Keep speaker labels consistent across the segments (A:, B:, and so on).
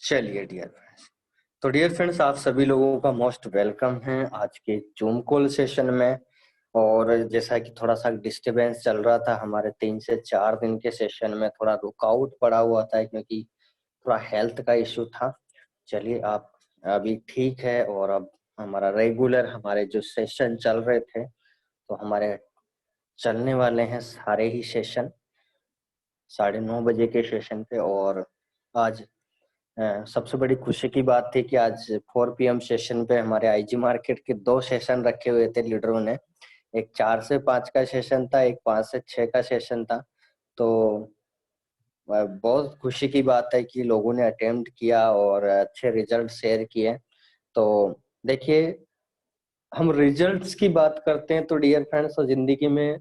A: चलिए dear friends, तो dear friends आप सभी लोगों का मोस्ट वेलकम है आज के जूम कॉल सेशन में। और जैसा कि थोड़ा सा डिस्टरबेंस चल रहा था हमारे 3 से 4 दिन के सेशन में, थोड़ा रुकावट पड़ा हुआ था क्योंकि थोड़ा हेल्थ का इशू था। चलिए आप अभी ठीक है और अब हमारा रेगुलर हमारे जो सेशन चल रहे थे तो हमारे चलने वाले हैं सारे ही सेशन 9:30 बजे के सेशन पे। और आज सबसे बड़ी खुशी की बात थी कि आज 4 PM सेशन पे हमारे आईजी मार्केट के 2 सेशन रखे हुए थे लीडरों ने। एक 4 से 5 का सेशन था, एक 5 से 6 का सेशन था। तो बहुत खुशी की बात है कि लोगों ने अटेम्प्ट किया और अच्छे रिजल्ट शेयर किए। तो देखिए, हम रिजल्ट्स की बात करते हैं तो डियर फ्रेंड्स, तो जिंदगी में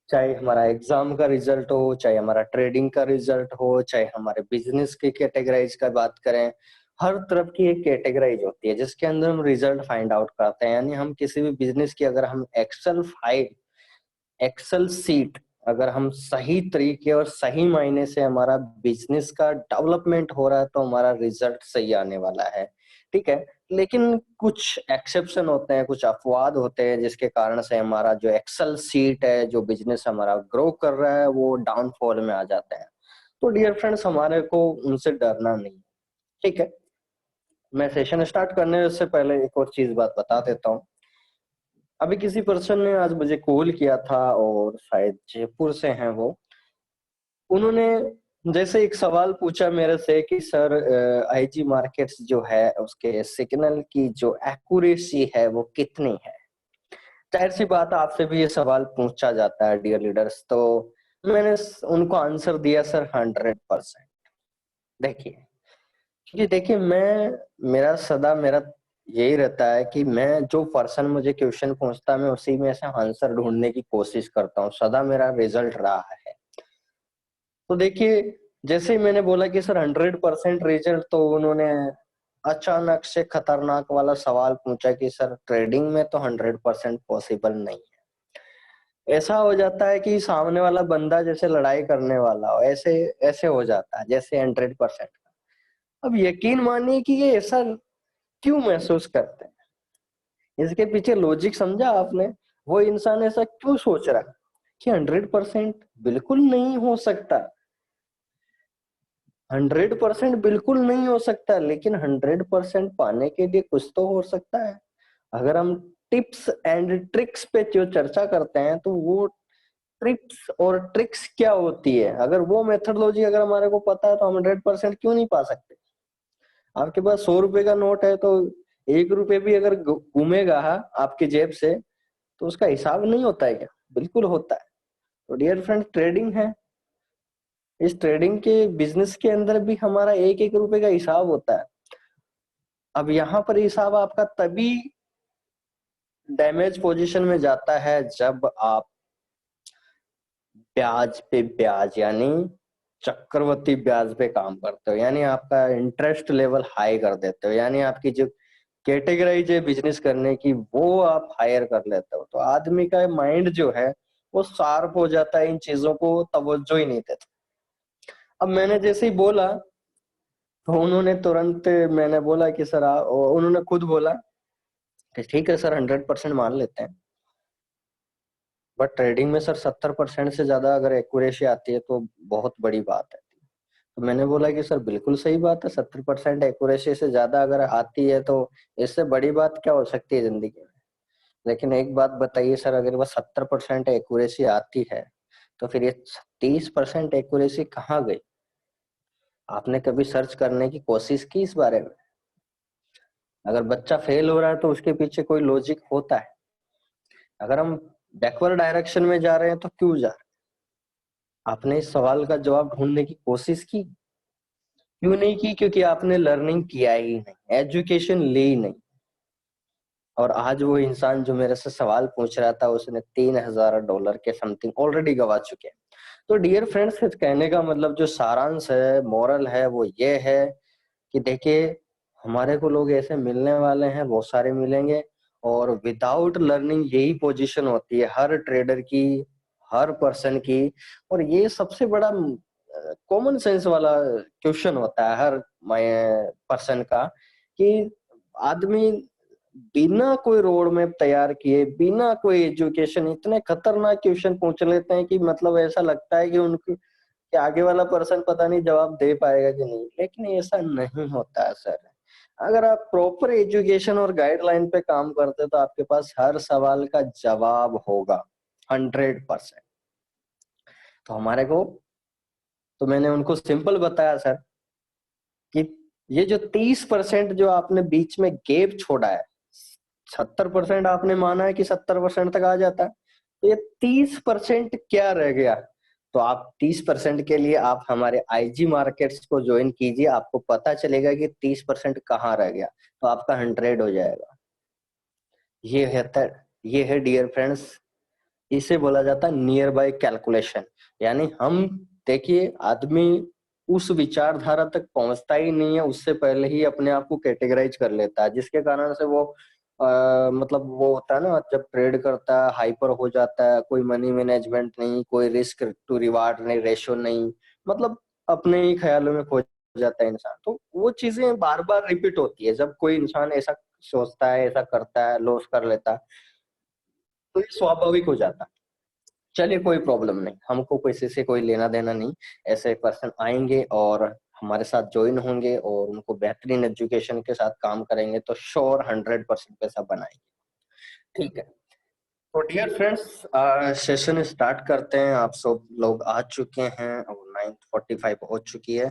A: चाहे हमारा एग्जाम का रिजल्ट हो, चाहे हमारा ट्रेडिंग का रिजल्ट हो, चाहे हमारे बिजनेस की कैटेगराइज का बात करें, हर तरफ की एक कैटेगराइज होती है जिसके अंदर हम रिजल्ट फाइंड आउट करते हैं। यानी हम किसी भी बिजनेस की अगर हम एक्सेल सीट अगर हम सही तरीके और सही मायने से हमारा बिजनेस का डेवलपमेंट हो रहा है तो हमारा रिजल्ट सही आने वाला है। ठीक है, लेकिन कुछ एक्सेप्शन होते हैं, कुछ अपवाद होते हैं जिसके कारण से हमारा जो एक्सेल सीट है, जो बिजनेस हमारा ग्रो कर रहा है, वो डाउनफॉल में आ जाते हैं। तो डियर फ्रेंड्स, हमारे को उनसे डरना नहीं। ठीक है, मैं सेशन स्टार्ट करने से पहले एक और चीज बात बता देता हूँ। अभी किसी पर्सन ने आज मुझे कॉल किया था और शायद जयपुर से हैं वो। उन्होंने जैसे एक सवाल पूछा मेरे से कि सर, आईजी मार्केट्स जो है उसके सिग्नल की जो एक्यूरेसी है वो कितनी है। जाहिर सी बात है, आपसे भी ये सवाल पूछा जाता है डियर लीडर्स। तो मैंने उनको आंसर दिया सर 100%। देखिए, क्योंकि देखिए मेरा यही रहता है कि मैं जो पर्सन मुझे क्वेश्चन पूछता है मैं उसी में से आंसर ढूंढने की कोशिश करता हूँ, सदा मेरा रिजल्ट रहा है। तो देखिए, जैसे ही मैंने बोला कि सर 100% रिजल्ट, तो उन्होंने अचानक से खतरनाक वाला सवाल पूछा कि सर ट्रेडिंग में तो 100% पॉसिबल नहीं है। ऐसा हो जाता है कि सामने वाला बंदा जैसे लड़ाई करने वाला हो, ऐसे ऐसे हो जाता है जैसे 100%। अब यकीन मानिए कि ये ऐसा क्यों महसूस करते हैं, इसके पीछे लॉजिक समझा आपने। वो इंसान ऐसा क्यों सोच रहा है कि 100% बिल्कुल नहीं हो सकता। 100% बिल्कुल नहीं हो सकता, लेकिन 100% पाने के लिए कुछ तो हो सकता है। अगर हम टिप्स एंड ट्रिक्स पे जो चर्चा करते हैं तो वो टिप्स और ट्रिक्स क्या होती है, अगर वो मेथोडोलॉजी अगर हमारे को पता है तो हम 100% क्यों नहीं पा सकते। आपके पास 100 रुपए का नोट है तो 1 रुपए भी अगर घूमेगा आपकी जेब से तो उसका हिसाब नहीं होता है क्या? बिल्कुल होता है। तो डियर फ्रेंड, ट्रेडिंग है, इस ट्रेडिंग के बिजनेस के अंदर भी हमारा एक एक रुपए का हिसाब होता है। अब यहाँ पर हिसाब आपका तभी डैमेज पोजीशन में जाता है जब आप ब्याज पे ब्याज यानी चक्रवृद्धि ब्याज पे काम करते हो, यानी आपका इंटरेस्ट लेवल हाई कर देते हो, यानी आपकी जो कैटेगराइज है बिजनेस करने की वो आप हायर कर लेते हो। तो आदमी का माइंड जो है वो शार्प हो जाता है, इन चीजों को तवज्जो ही नहीं देता। अब मैंने जैसे ही बोला तो उन्होंने तुरंत, मैंने बोला कि सर उन्होंने खुद बोला कि ठीक है सर 100% मान लेते हैं, बट ट्रेडिंग में सर 70% से ज्यादा अगर एक्यूरेसी आती है तो बहुत बड़ी बात है। तो मैंने बोला कि सर बिल्कुल सही बात है, 70% एक्यूरेसी से ज्यादा अगर आती है तो इससे बड़ी बात क्या हो सकती है जिंदगी में। लेकिन एक बात बताइए सर, अगर वह 70% एक्यूरेसी आती है तो फिर ये 30% एक्यूरेसी कहाँ गई? आपने कभी सर्च करने की कोशिश की इस बारे में? अगर बच्चा फेल हो रहा है तो उसके पीछे कोई लॉजिक होता है। अगर हम बैकवर्ड डायरेक्शन में जा रहे हैं तो क्यों जा रहे हैं? आपने इस सवाल का जवाब ढूंढने की कोशिश की? क्यों नहीं की? क्योंकि आपने लर्निंग किया ही नहीं, एजुकेशन ली नहीं। और आज वो इंसान जो मेरे से सवाल पूछ रहा था उसने $3000 के समथिंग ऑलरेडी गवा चुके हैं। तो डियर फ्रेंड्स, कहने का मतलब जो सारांश है, मोरल है, वो ये है कि देखिए, हमारे को लोग ऐसे मिलने वाले हैं, बहुत सारे मिलेंगे। और विदाउट लर्निंग यही पोजीशन होती है हर ट्रेडर की, हर पर्सन की। और ये सबसे बड़ा कॉमन सेंस वाला क्वेश्चन होता है हर पर्सन का, कि आदमी बिना कोई रोड मैप तैयार किए, बिना कोई एजुकेशन, इतने खतरनाक क्वेश्चन पूछ लेते हैं कि मतलब ऐसा लगता है कि उनके कि आगे वाला पर्सन पता नहीं जवाब दे पाएगा कि नहीं। लेकिन ऐसा नहीं होता है सर। अगर आप प्रॉपर एजुकेशन और गाइडलाइन पे काम करते तो आपके पास हर सवाल का जवाब होगा 100%। तो हमारे को, तो मैंने उनको सिंपल बताया सर कि ये जो 30% जो आपने बीच में गैप छोड़ा है, 70% आपने माना है कि 70% तक आ जाता है, तो ये 30% क्या रह गया। तो आप 30% के लिए आप हमारे आईजी मार्केट्स को ज्वाइन कीजिए, आपको पता चलेगा कि 30% कहाँ रह गया, तो आपका 100 हो जाएगा। ये है ये है डियर फ्रेंड्स, इसे बोला जाता है नियर बाय कैलकुलेशन। यानी हम, देखिए, आदमी उस विचारधारा तक पहुंचता ही नहीं है, उससे पहले ही अपने आप को कैटेगराइज कर लेता है, जिसके कारण से वो मतलब वो होता है ना, जब ट्रेड करता है हाइपर हो जाता है, कोई मनी मैनेजमेंट नहीं, कोई रिस्क टू रिवार्ड नहीं, रेशो नहीं, मतलब अपने ही ख्यालों में खो जाता है इंसान। तो वो चीजें बार बार रिपीट होती है, जब कोई इंसान ऐसा सोचता है, ऐसा करता है, लॉस कर लेता है, तो ये स्वाभाविक हो जाता है। चलिए, कोई प्रॉब्लम नहीं, हमको किसी से कोई लेना देना नहीं। ऐसे पर्सन आएंगे और हमारे साथ ज्वाइन होंगे और उनको बेहतरीन एजुकेशन के साथ काम करेंगे तो श्योर 100% पैसा बनाएंगे। ठीक है, तो डियर फ्रेंड्स, सेशन स्टार्ट करते हैं। आप सब लोग आ चुके हैं और 9:45 हो चुकी है।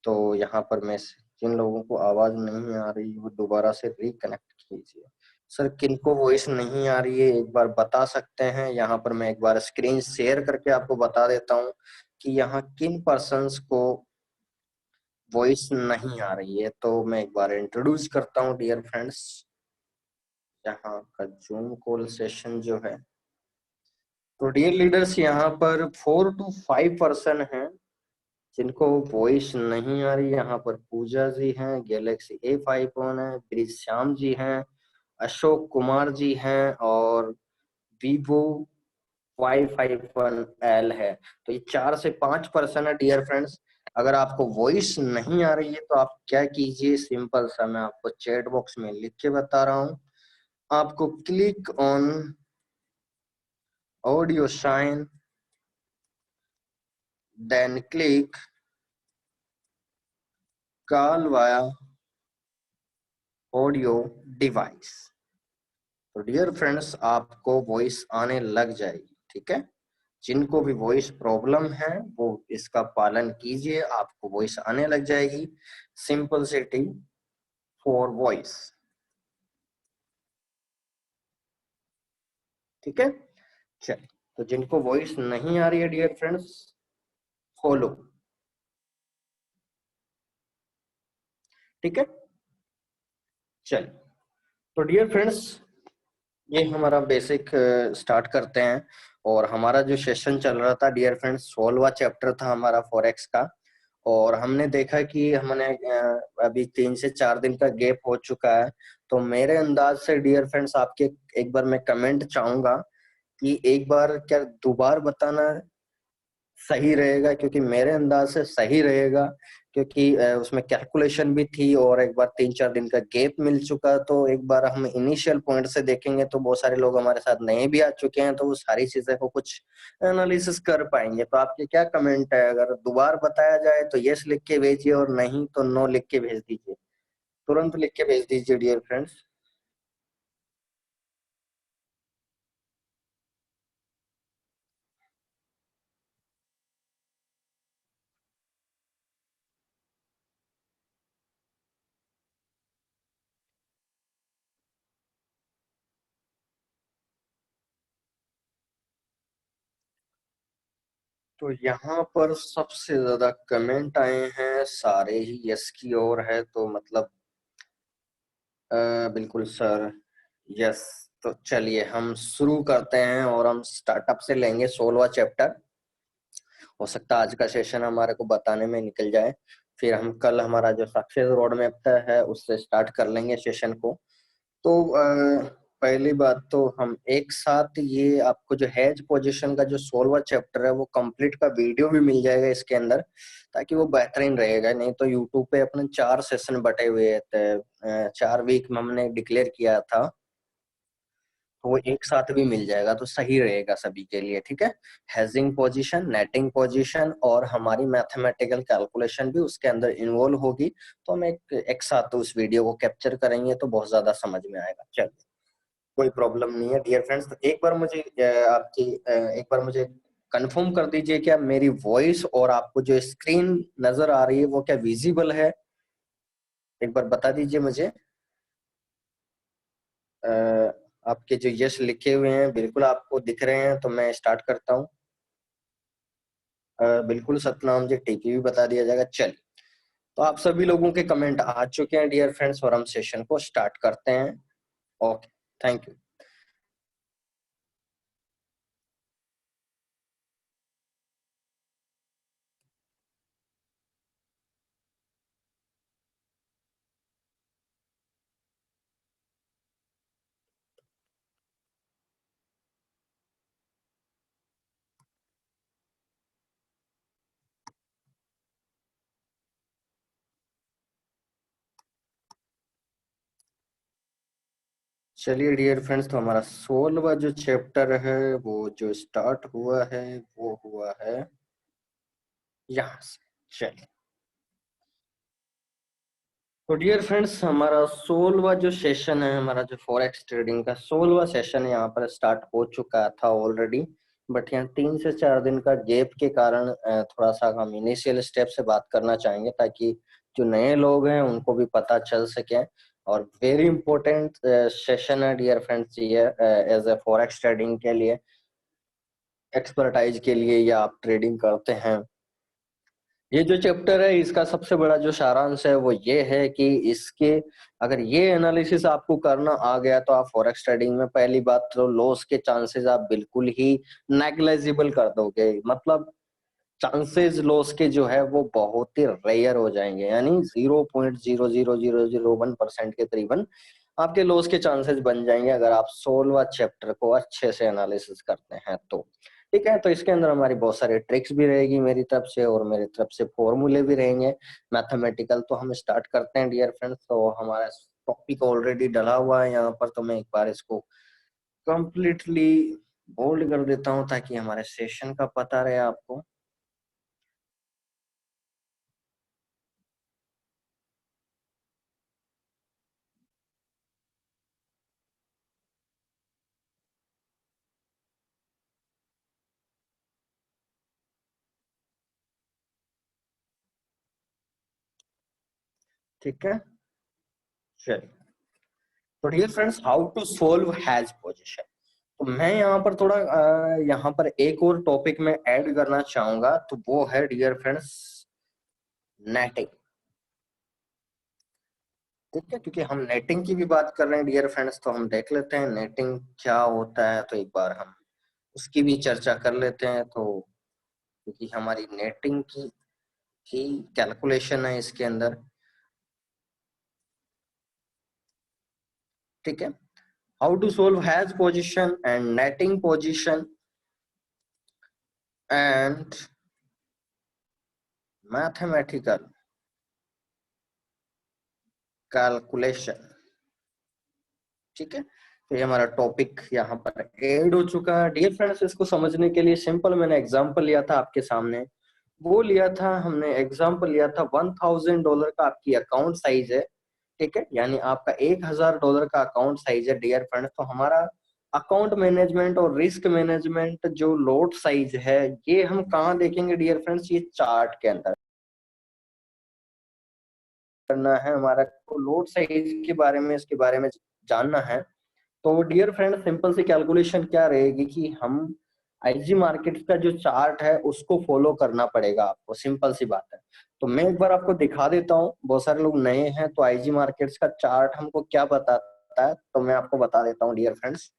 A: तो यहाँ पर मैं, जिन लोगों को आवाज नहीं आ रही वो दोबारा से रिकनेक्ट कीजिए। सर, किनको वॉइस नहीं आ रही है एक बार बता सकते हैं? यहाँ पर मैं एक बार स्क्रीन शेयर करके आपको बता देता हूँ कि यहाँ किन पर्सन्स को वॉइस नहीं आ रही है। तो मैं एक बार इंट्रोड्यूस करता हूँ डियर फ्रेंड्स। यहाँ का जूम कॉल सेशन जो है, तो डियर लीडर्स, यहाँ पर 4 to 5 पर्सन हैं जिनको वॉइस नहीं आ रही। यहाँ पर पूजा जी हैं, गैलेक्सी A5 ऑन है, ब्रिज श्याम जी हैं, अशोक कुमार जी हैं और वीवो Y51L है। तो ये 4 से 5 पर्सन है डियर फ्रेंड्स। अगर आपको वॉइस नहीं आ रही है तो आप क्या कीजिए, सिंपल सा मैं आपको चैट बॉक्स में लिख के बता रहा हूँ। आपको click on audio sign, then click call via audio device. तो डियर फ्रेंड्स, आपको वॉइस आने लग जाएगी। ठीक है, जिनको भी वॉइस प्रॉब्लम है वो इसका पालन कीजिए, आपको वॉइस आने लग जाएगी। Simple setting for voice. ठीक है, चलिए, तो जिनको वॉइस नहीं आ रही है डियर फ्रेंड्स, फॉलो। ठीक है, चलिए, तो डियर फ्रेंड्स, ये हमारा बेसिक स्टार्ट करते हैं। और हमारा जो सेशन चल रहा था डियर फ्रेंड्स, 16वां चैप्टर था हमारा फॉरेक्स का। और हमने देखा कि हमने अभी 3 से 4 दिन का गैप हो चुका है। तो मेरे अंदाज से डियर फ्रेंड्स, आपके एक बार मैं कमेंट चाहूंगा कि एक बार क्या दोबारा बताना सही रहेगा, क्योंकि मेरे अंदाज से सही रहेगा, क्योंकि उसमें कैलकुलेशन भी थी और एक बार 3-4 दिन का गैप मिल चुका। तो एक बार हम इनिशियल पॉइंट से देखेंगे तो बहुत सारे लोग हमारे साथ नए भी आ चुके हैं, तो वो सारी चीजें को कुछ एनालिसिस कर पाएंगे। तो आपके क्या कमेंट है? अगर दोबारा बताया जाए तो यस लिख के भेजिए, और नहीं तो नो लिख के भेज दीजिए। तुरंत लिख के भेज दीजिए डियर फ्रेंड्स। तो यहाँ पर सबसे ज्यादा कमेंट आए हैं, सारे ही यस की ओर है। तो मतलब बिल्कुल सर, यस। तो चलिए हम शुरू करते हैं और हम स्टार्टअप से लेंगे 16वां चैप्टर। हो सकता है आज का सेशन हमारे को बताने में निकल जाए, फिर हम कल हमारा जो सक्सेस रोड मैप है उससे स्टार्ट कर लेंगे सेशन को। तो पहली बात तो हम एक साथ ये आपको जो हेज पोजीशन का जो 16वां चैप्टर है वो कंप्लीट का वीडियो भी मिल जाएगा इसके अंदर, ताकि वो बेहतरीन रहेगा। नहीं तो यूट्यूब पे अपने 4 सेशन बटे हुए थे, 4 वीक में हमने डिक्लेयर किया था, तो वो एक साथ भी मिल जाएगा तो सही रहेगा सभी के लिए, ठीक है। हेजिंग पोजीशन, नेटिंग पोजीशन और हमारी मैथमेटिकल कैलकुलेशन भी उसके अंदर इन्वॉल्व होगी, तो हम एक साथ उस वीडियो को कैप्चर करेंगे तो बहुत ज्यादा समझ में आएगा। चलिए, कोई प्रॉब्लम नहीं है डियर फ्रेंड्स। तो एक बार मुझे एक बार मुझे कंफर्म कर दीजिए कि आप मेरी वॉइस और आपको जो स्क्रीन नजर आ रही है वो क्या विजिबल है, एक बार बता दीजिए मुझे। अ, आपके जो यश लिखे हुए हैं बिल्कुल आपको दिख रहे हैं, तो मैं स्टार्ट करता हूँ। बिल्कुल सतनाम जी, टीपी भी बता दिया जाएगा। चलिए, तो आप सभी लोगों के कमेंट आ चुके हैं डियर फ्रेंड्स, और हम सेशन को स्टार्ट करते हैं। Okay, thank you. चलिए डियर फ्रेंड्स, तो हमारा 16वां जो चैप्टर है वो जो स्टार्ट हुआ है वो हुआ है यहाँ से। चलिए, तो डियर फ्रेंड्स, हमारा 16वां जो सेशन है, हमारा जो फॉरेक्स ट्रेडिंग का 16वां सेशन यहाँ पर स्टार्ट हो चुका था ऑलरेडी। बट यहाँ 3 से 4 दिन का गैप के कारण थोड़ा सा हम इनिशियल स्टेप से बात करना चाहेंगे, ताकि जो नए लोग हैं उनको भी पता चल सके। और वेरी इंपॉर्टेंट सेशन है डियर फ्रेंड्स ये, एज ए फॉरेक्स ट्रेडिंग के लिए, एक्सपर्टाइज के लिए, या आप ट्रेडिंग करते हैं। ये जो चैप्टर है इसका सबसे बड़ा जो सारांश है वो ये है कि इसके अगर ये एनालिसिस आपको करना आ गया तो आप फॉरेक्स ट्रेडिंग में पहली बात तो लॉस के चांसेस आप बिल्कुल ही नेग्लेजिबल कर दोगे। मतलब चांसेस लॉस के जो है वो बहुत ही रेयर हो जाएंगे, यानी 0.00001% के करीबन आपके लॉस के चांसेस बन जाएंगे अगर आप 16वां चैप्टर को अच्छे से एनालिसिस करते हैं तो। ठीक है, तो इसके अंदर हमारी बहुत सारी ट्रिक्स भी रहेगी मेरी तरफ से, और मेरी तरफ से फॉर्मूले भी रहेंगे मैथमेटिकल। तो हम स्टार्ट करते हैं डियर फ्रेंड्स। तो हमारा टॉपिक ऑलरेडी डला हुआ है यहाँ पर, तो मैं एक बार इसको कंप्लीटली बोल्ड कर देता हूँ ताकि हमारे सेशन का पता रहे आपको। ठीक है, चलिए, तो dear friends, how to solve hedge position. तो मैं यहाँ पर थोड़ा यहाँ पर एक और टॉपिक में ऐड करना चाहूंगा, तो वो है डियर फ्रेंड्स नेटिंग। ठीक है, क्योंकि हम नेटिंग की भी बात कर रहे हैं डियर फ्रेंड्स, तो हम देख लेते हैं नेटिंग क्या होता है, तो एक बार हम उसकी भी चर्चा कर लेते हैं। तो क्योंकि हमारी नेटिंग की ही कैलकुलेशन है इसके अंदर। ठीक है, how to solve hedge position and netting position and mathematical calculation. ठीक है, तो ये हमारा टॉपिक यहाँ पर ऐड हो चुका है डियर फ्रेंड्स। इसको समझने के लिए सिंपल मैंने एग्जांपल लिया था आपके सामने, वो लिया था हमने एग्जांपल लिया था $1000 का आपकी अकाउंट साइज है। ठीक है, यानी आपका $1000 का अकाउंट साइज है डियर फ्रेंड्स। तो हमारा अकाउंट मैनेजमेंट और रिस्क मैनेजमेंट जो लोड साइज है ये हम कहाँ देखेंगे डियर फ्रेंड्स, ये चार्ट के अंदर करना है हमारा को लोड साइज के बारे में, इसके बारे में जानना है। तो डियर फ्रेंड, सिंपल सी कैलकुलेशन क्या रहेगी कि हम आईजी मार्केट का जो चार्ट है उसको फॉलो करना पड़ेगा आपको, सिंपल सी बात है। तो मैं एक बार आपको दिखा देता हूँ, बहुत सारे लोग नए हैं तो आईजी मार्केट्स का चार्ट हमको क्या बताता है, तो मैं आपको बता देता हूँ डियर फ्रेंड्स।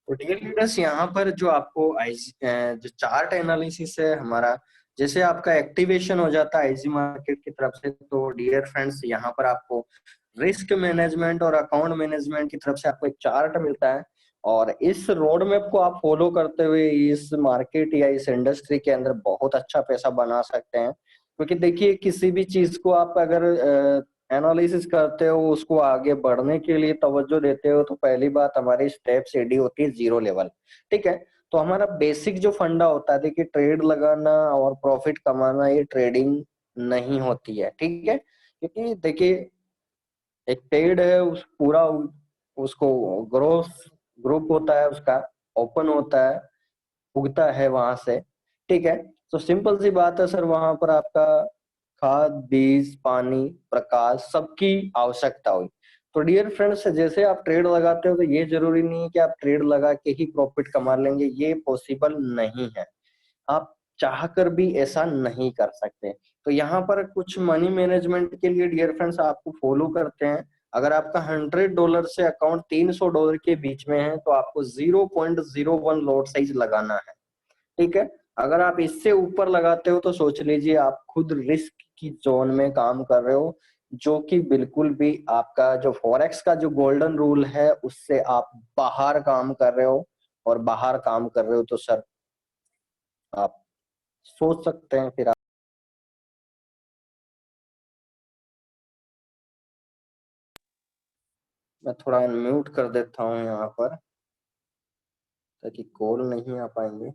A: तो डियर लीडर्स, यहाँ पर जो आपको जो चार्ट एनालिसिस है हमारा, जैसे आपका एक्टिवेशन हो जाता है आईजी मार्केट की तरफ से, तो डियर फ्रेंड्स यहाँ पर आपको रिस्क मैनेजमेंट और अकाउंट मैनेजमेंट की तरफ से आपको एक चार्ट मिलता है। और इस रोड मैप को आप फॉलो करते हुए इस मार्केट या इस इंडस्ट्री के अंदर बहुत अच्छा पैसा बना सकते हैं। क्योंकि देखिए, किसी भी चीज को आप अगर एनालिसिस करते हो, उसको आगे बढ़ने के लिए तवज्जो देते हो, तो पहली बात हमारी स्टेप सीढ़ी होती है जीरो लेवल। ठीक है। तो हमारा बेसिक जो फंडा होता है, देखिए ट्रेड लगाना और प्रॉफिट कमाना ये ट्रेडिंग नहीं होती है। ठीक है। क्योंकि देखिए, एक पेड़ है, उस पूरा उसको ग्रोथ ग्रुप होता है, उसका ओपन होता है, उगता है वहां से। ठीक है। तो सिंपल सी बात है सर, वहां पर आपका खाद, बीज, पानी, प्रकाश सबकी आवश्यकता हुई। तो डियर फ्रेंड्स, जैसे आप ट्रेड लगाते हो, तो ये जरूरी नहीं है कि आप ट्रेड लगा के ही प्रॉफिट कमा लेंगे, ये पॉसिबल नहीं है। आप चाहकर भी ऐसा नहीं कर सकते। तो यहाँ पर कुछ मनी मैनेजमेंट के लिए डियर फ्रेंड्स आपको फॉलो करते हैं। अगर आपका $100 से अकाउंट $300 के बीच में है, तो आपको 0.01 लॉट साइज लगाना है। ठीक है। अगर आप इससे ऊपर लगाते हो, तो सोच लीजिए आप खुद रिस्क की जोन में काम कर रहे हो, जो कि बिल्कुल भी आपका जो फॉरेक्स का जो गोल्डन रूल है उससे आप बाहर काम कर रहे हो। और बाहर काम कर रहे हो तो सर, आप सोच सकते हैं फिर। मैं थोड़ा म्यूट कर देता हूँ यहाँ पर, ताकि कॉल नहीं आ पाएंगे।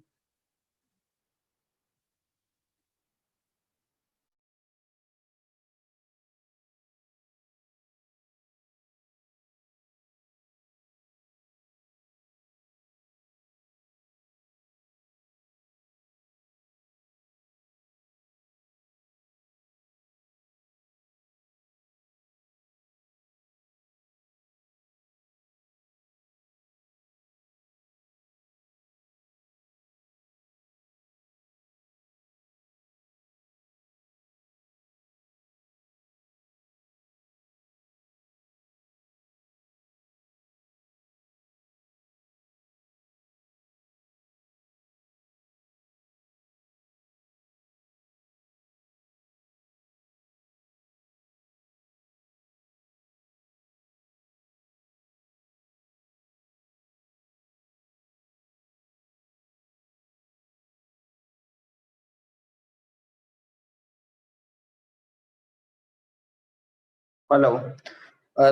A: हेलो।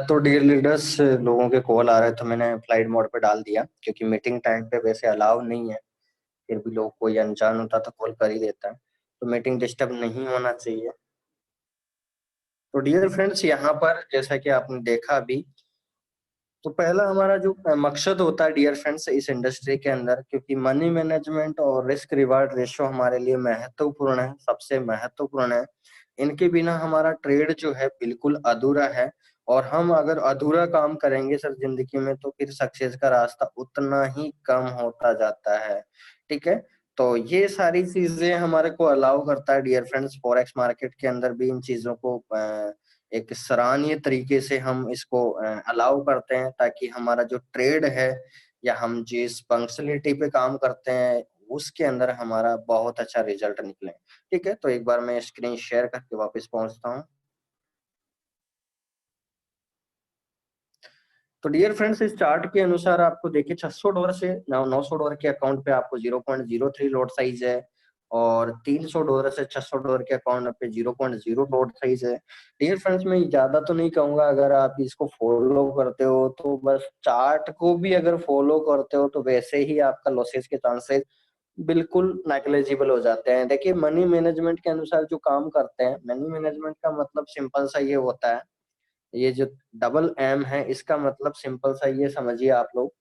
A: तो डियर लीडर्स, लोगों के कॉल आ रहे हैं, तो मैंने फ्लाइट मोड पे डाल दिया, क्योंकि मीटिंग टाइम पे वैसे अलाउ नहीं है। फिर भी लोग, कोई अनजान होता तो कॉल कर ही देता है। तो मीटिंग डिस्टर्ब नहीं होना चाहिए। तो डियर फ्रेंड्स, यहाँ पर जैसा कि आपने देखा अभी, तो पहला हमारा जो मकसद होता है डियर फ्रेंड्स इस इंडस्ट्री के अंदर, क्योंकि मनी मैनेजमेंट और रिस्क रिवार्ड रेशियो हमारे लिए महत्वपूर्ण है, सबसे महत्वपूर्ण है। इनके बिना हमारा ट्रेड जो है बिल्कुल अधूरा है। और हम अगर अधूरा काम करेंगे सर जिंदगी में, तो फिर सक्सेस का रास्ता उतना ही कम होता जाता है। ठीक है। तो ये सारी चीजें हमारे को अलाउ करता है डियर फ्रेंड्स, फॉरेक्स मार्केट के अंदर भी इन चीजों को एक सराहनीय तरीके से हम इसको अलाउ करते हैं, ताकि हमारा जो ट्रेड है या हम जिस पंक्चुअलिटी पे काम करते हैं उसके अंदर हमारा बहुत अच्छा रिजल्ट निकले। ठीक है। तो एक बार मैं स्क्रीन शेयर करके वापस पहुंचता हूँ। तो डियर फ्रेंड्स, इस चार्ट के अनुसार आपको देखिए $600 से $900 के अकाउंट पे आपको 0.03 लॉट साइज है। और $300 से $600 के अकाउंट पे 0.0 लॉट साइज है। डियर फ्रेंड्स, मैं ज्यादा तो नहीं कहूंगा, अगर आप इसको फॉलो करते हो तो बस चार्ट को भी अगर फॉलो करते हो, तो वैसे ही आपका लॉसेस के चांसेस बिल्कुल नेग्लेजिबल हो जाते हैं। देखिए, मनी मैनेजमेंट के अनुसार जो काम करते हैं, मनी मैनेजमेंट का मतलब सिंपल सा ये होता है, ये जो डबल एम है इसका मतलब सिंपल सा ये समझिए आप लोग,